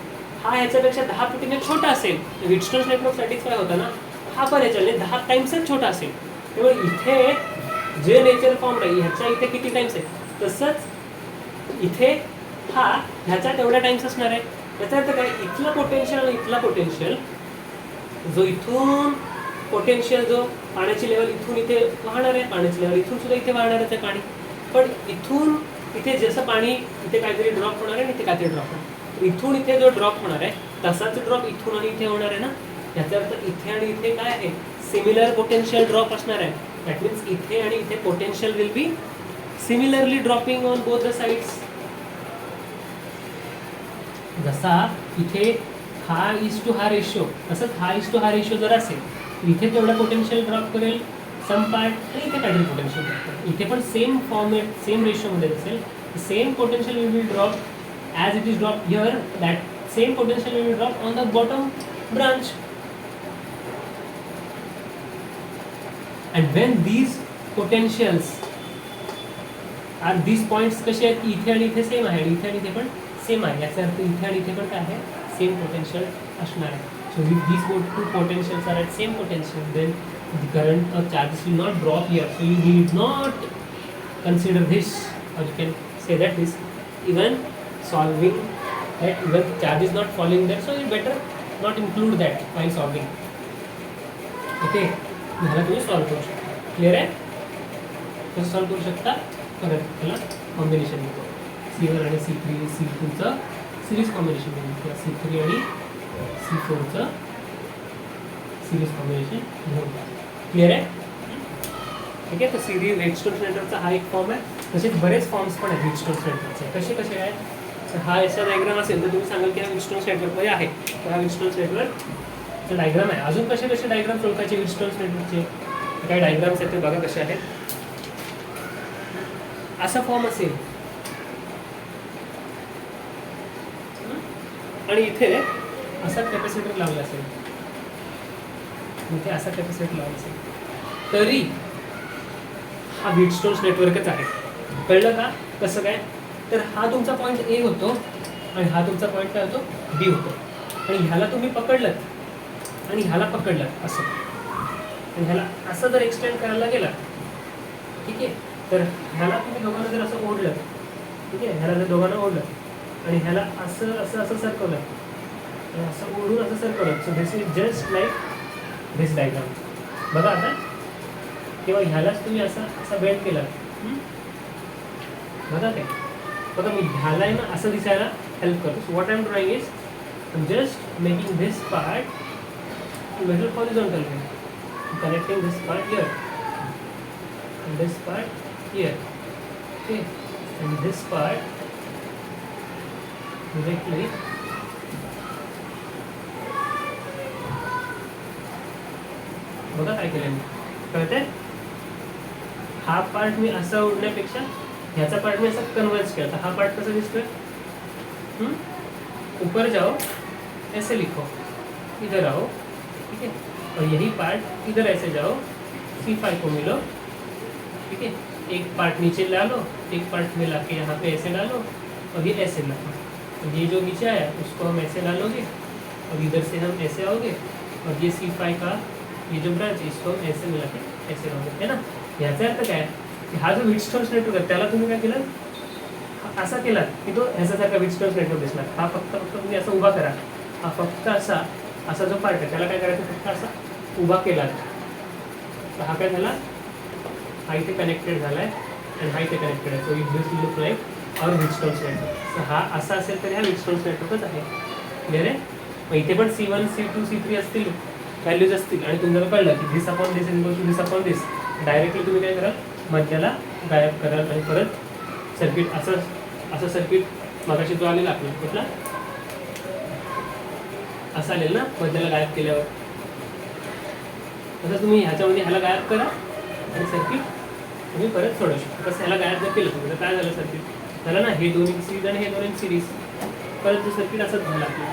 हा ह्याच्यापेक्षा 10 पटीने छोटा असेल. Whitcomb's network सॅटिस्फाय होता ना, हा पण ह्याच्याने 10 टाइम्सच छोटा असेल. त्यामुळे इथे जे नेचर फॉर्म राहील ह्याच्या इथे किती टाइम्स आहे, तसंच इथे हा ह्याच्या तेवढ्या टाइम्स असणार आहे. त्याचा अर्थ काय, इथला पोटेन्शियल आणि इथला पोटेन्शियल, जो इथून पोटेन्शियल जो पाण्याची लेवल इथून इथे वाहणार आहे, पाण्याची लेवल इथून सुद्धा इथे वाहणारच आहे पाणी, पण इथून इथे जसं पाणी इथे काहीतरी ड्रॉप होणार आहे आणि इथे काहीतरी ड्रॉप होणार, इथून इथे जो ड्रॉप होणार आहे तसाच ड्रॉप इथून आणि इथे होणार आहे ना. याचा अर्थ इथे आणि इथे काय आहे, सिमिलर पोटेन्शियल ड्रॉप असणार आहे. दॅट मीन्स इथे आणि इथे potential will be similarly dropping on both the sides. जसा इथे हा इज टू हा रेशो, तसंच हा इज टू हा रेशो जर असेल, इथे तेवढा पोटेन्शियल ड्रॉप करेल सम पार्ट आणि इथे काहीतरी पोटेन्शियल ड्रॉप करेल. इथे पण सेम फॉर्मेट सेम रेशोमध्ये असेल, same potential will be drop as it is drop here, that same potential will be drop on the bottom branch. And when these potentials are these points कसे आहेत, इथे आणि इथे सेम आहे, इथे आणि इथे पण सेम आहे, याचा अर्थ इथे आणि इथे पण काय आहे, सेम पोटेन्शियल असणार आहे. So if these two potentials are at same potential, then the current or charges will not drop here. So you need not consider this, or you can say that this even solving that, even charge is not falling there, so you better not include that while solving. Okay. ह्याला तुम्ही सॉल्व करू शकता. क्लिअर आहे. कसं सॉल्व करू शकता, परत त्याला कॉम्बिनेशन घेतो, C1 आणि C3 C2चं सिरीज कॉम्बिनेशन घेऊन, किंवा C3 आणि C4चं सिरीज कॉम्बिनेशन घेऊन. क्लिअर आहे. ठीक आहे. तर सिरीज Whitcomb's नेटवर्कचा हा एक फॉर्म आहे. तसेच बरेच फॉर्म्स पण आहेत Whitcomb's नेटवर्कचे. कसे कसे आहेत, तर हा याचा डायग्राम असेल तर तुम्ही सांगाल की हा Whitcomb's नेटवर्कमध्ये आहे, तर हा Whitcomb's नेटवर्क डायग्राम आहे. अजून कसे कसे डायग्राम ओळखायचे Whitcomb's नेटवर्कचे, काही डायग्राम्स आहेत ते बघा कसे आहेत. असा फॉर्म असेल आणि इथे असा कॅपॅसिटर लावला असेल, इथे असा कॅपॅसिटर लावला असेल, तरी हा Whitcomb's नेटवर्कच आहे. कळलं का कसं काय. तर हा तुमचा पॉईंट ए होतो आणि हा तुमचा पॉईंट काय होतो, बी होतो. आणि ह्याला तुम्ही पकडलं आणि ह्याला पकडलं असं, आणि ह्याला असं जर एक्सटेंड करायला गेला, ठीक आहे, तर ह्याला तुम्ही दोघांना जर असं ओढलं, ठीक आहे, ह्याला जर दोघांना ओढलं आणि ह्याला असं असं असं सरकवलं, असं ओढून असं सरकवलं, so this is just like this diagram. बघा आता, किंवा ह्यालाच तुम्ही असं असं बेंड केला, बघा ते, बघा मी ह्याला आहे ना असं दिसायला हेल्प करतो. So what I am drawing is just making this part middle horizontal way, connecting this part here and this part here, okay, and this part directly बघा काय केलं मी, कळतंय. हा पार्ट मी असा ओढण्यापेक्षा ह्याचा पार्ट मी असा कन्वर्ज केला, तर हा पार्ट कसा दिसतोय, ऊपर जाओ ऐसे लिखो, इधर आओ, ठीक है, और यही पार्ट इधर ऐसे जाओ, C5 को मिलो, ठीक है, एक पार्ट नीचे ला लो, एक पार्ट में लाके यहाँ पे ऐसे डालो और ये ऐसे ला लो, और ये जो नीचे आया उसको हम ऐसे डालोगे और इधर से हम ऐसे आओगे, और ये C5 का ये जो ब्रांच है इसको हम ऐसे मिला के ऐसे लाओगे, है ना. ह्याचा अर्थ काय, हा जो Whitcomb's नेटवर्क आहे त्याला तुम्ही काय केलं, असा केला की तो ह्याच्यासारखा Whitcomb's नेटवर्क दिसणार. हा फक्त तुम्ही असं उभा करा, हा फक्त असा जो पार्ट आहे त्याला काय करायचं, फक्त असा उभा केला, तर हा काय झाला, हा इथे कनेक्टेड झाला आहे आणि हा इथे कनेक्टेड आहे. So it this look like our Whitcomb's network. तर हा असा असेल तर हा Whitcomb's नेटवर्कच आहे. क्लिअर आहे. मग इथे पण C1 C2 C3 असतील, व्हॅल्यूज असतील, आणि तुम्हाला कळलं की this upon this equal to this upon this, directly तुम्ही काय कराल, मध्याला गायब कराल आणि परत सर्किट असं सर्किट मगाशी जो आलेला आपला कुठला असं आलेलं ना मधल्याला गायब केल्यावर. तसं तुम्ही ह्याच्यामध्ये ह्याला गायब करा आणि सर्किट तुम्ही परत सोडू शकता. कसं ह्याला गायब जर केलं तर काय झालं सर्किट झालं ना, हे दोन इन सिरीज आणि हे दोन इन सिरीज, परत जो सर्किट असंच झालं आपल्याला.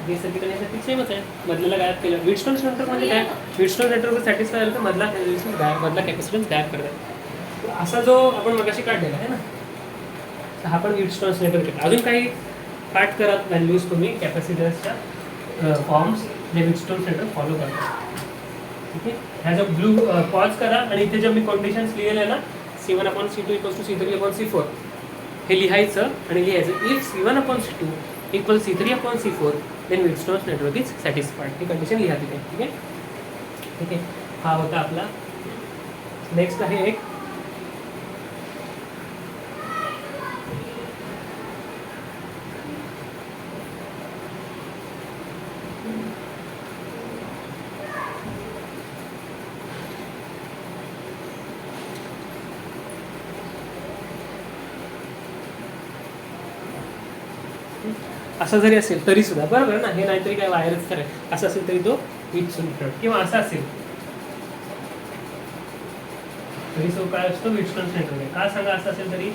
हे सर्किट आणि हे सर्किट सेमच आहे. मधल्याला गायब केलं. व्हीटस्टोन नेटवर्क म्हणजे काय, व्हीटस्टोन नेटवर्क सॅटिस्फाय झालं तर मधला कॅपॅसिटन्स गायब करतात. असा जो आपण मगाशी काढलेला आहे ना, तर हा पण व्हीटस्टोन नेटवर्क. अजून काही पाठ करा व्हॅल्यूज तुम्ही कॅपॅसिटन्सच्या फॉर्म्स जे व्हीटस्टोन नेटवर्क फॉलो करतात. ठीक आहे, ह्या जो ब्लू पॉज करा आणि इथे जे मी कंडिशन्स लिहिलेलं आहे ना, C1/C2 = C3/C4 हे लिहायचं आणि लिहायचं if C1/C2 = C3/C4 then Wheatstone network is satisfied. ही कंडिशन लिहा तिथे. ठीक आहे, ठीक आहे. हा होता आपला. नेक्स्ट आहे एक असं जरी असेल तरी सुद्धा बरोबर ना, हे नाहीतरी काय वायरच करायचं. असं असेल तरी तो व्हीटस्टोन नेटवर्क, किंवा असा असेल तरी तो काय असतो व्हीटस्टोन नेटवर्क आहे. का सांगा असं असेल तरी,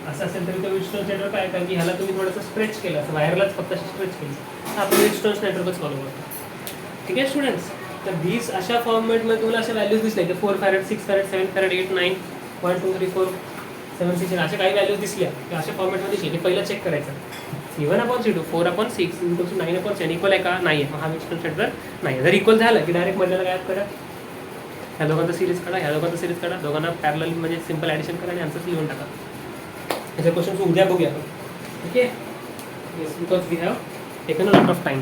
असं असेल तरी तो व्हीटस्टोन नेटवर्क आहे. कारण की ह्याला तुम्ही थोडंसं स्ट्रेच केलं, असं वायरलाच फक्त स्ट्रेच केलं तर आपण व्हीटस्टोन नेटवर्कच फॉलो करतो. ठीक आहे स्टुडंट्स, तर 20 अशा फॉर्मॅटमध्ये तुम्हाला अशा व्हॅल्यूज दिसल्या की 4 फॅरेड 6 फॅरेड 7 फॅरेड 8 9 1 2 3 4 7 6 अशा काही व्हॅल्यूज दिसल्या की अशा फॉर्मॅटमध्ये दिसले की पहिलं चेक करायचं. C1/C2 4/6 = 9/10 इक्वल आहे का, नाही आहे, मग हा व्हीटस्टोन नेटवर्क नाही. जर इक्वल झालं की डायरेक्ट मधल्याला गायब करा, ह्या दोघांचा सिरीज काढा, ह्या दोघांचा सिरीज काढा, दोघांना पॅरलल म्हणजे सिम्पल ॲडिशन करा आणि आन्सर्स लिहून टाका. याचे क्वेश्चन उद्या बघूया आपण. ठीक आहे, because we have taken a lot of time.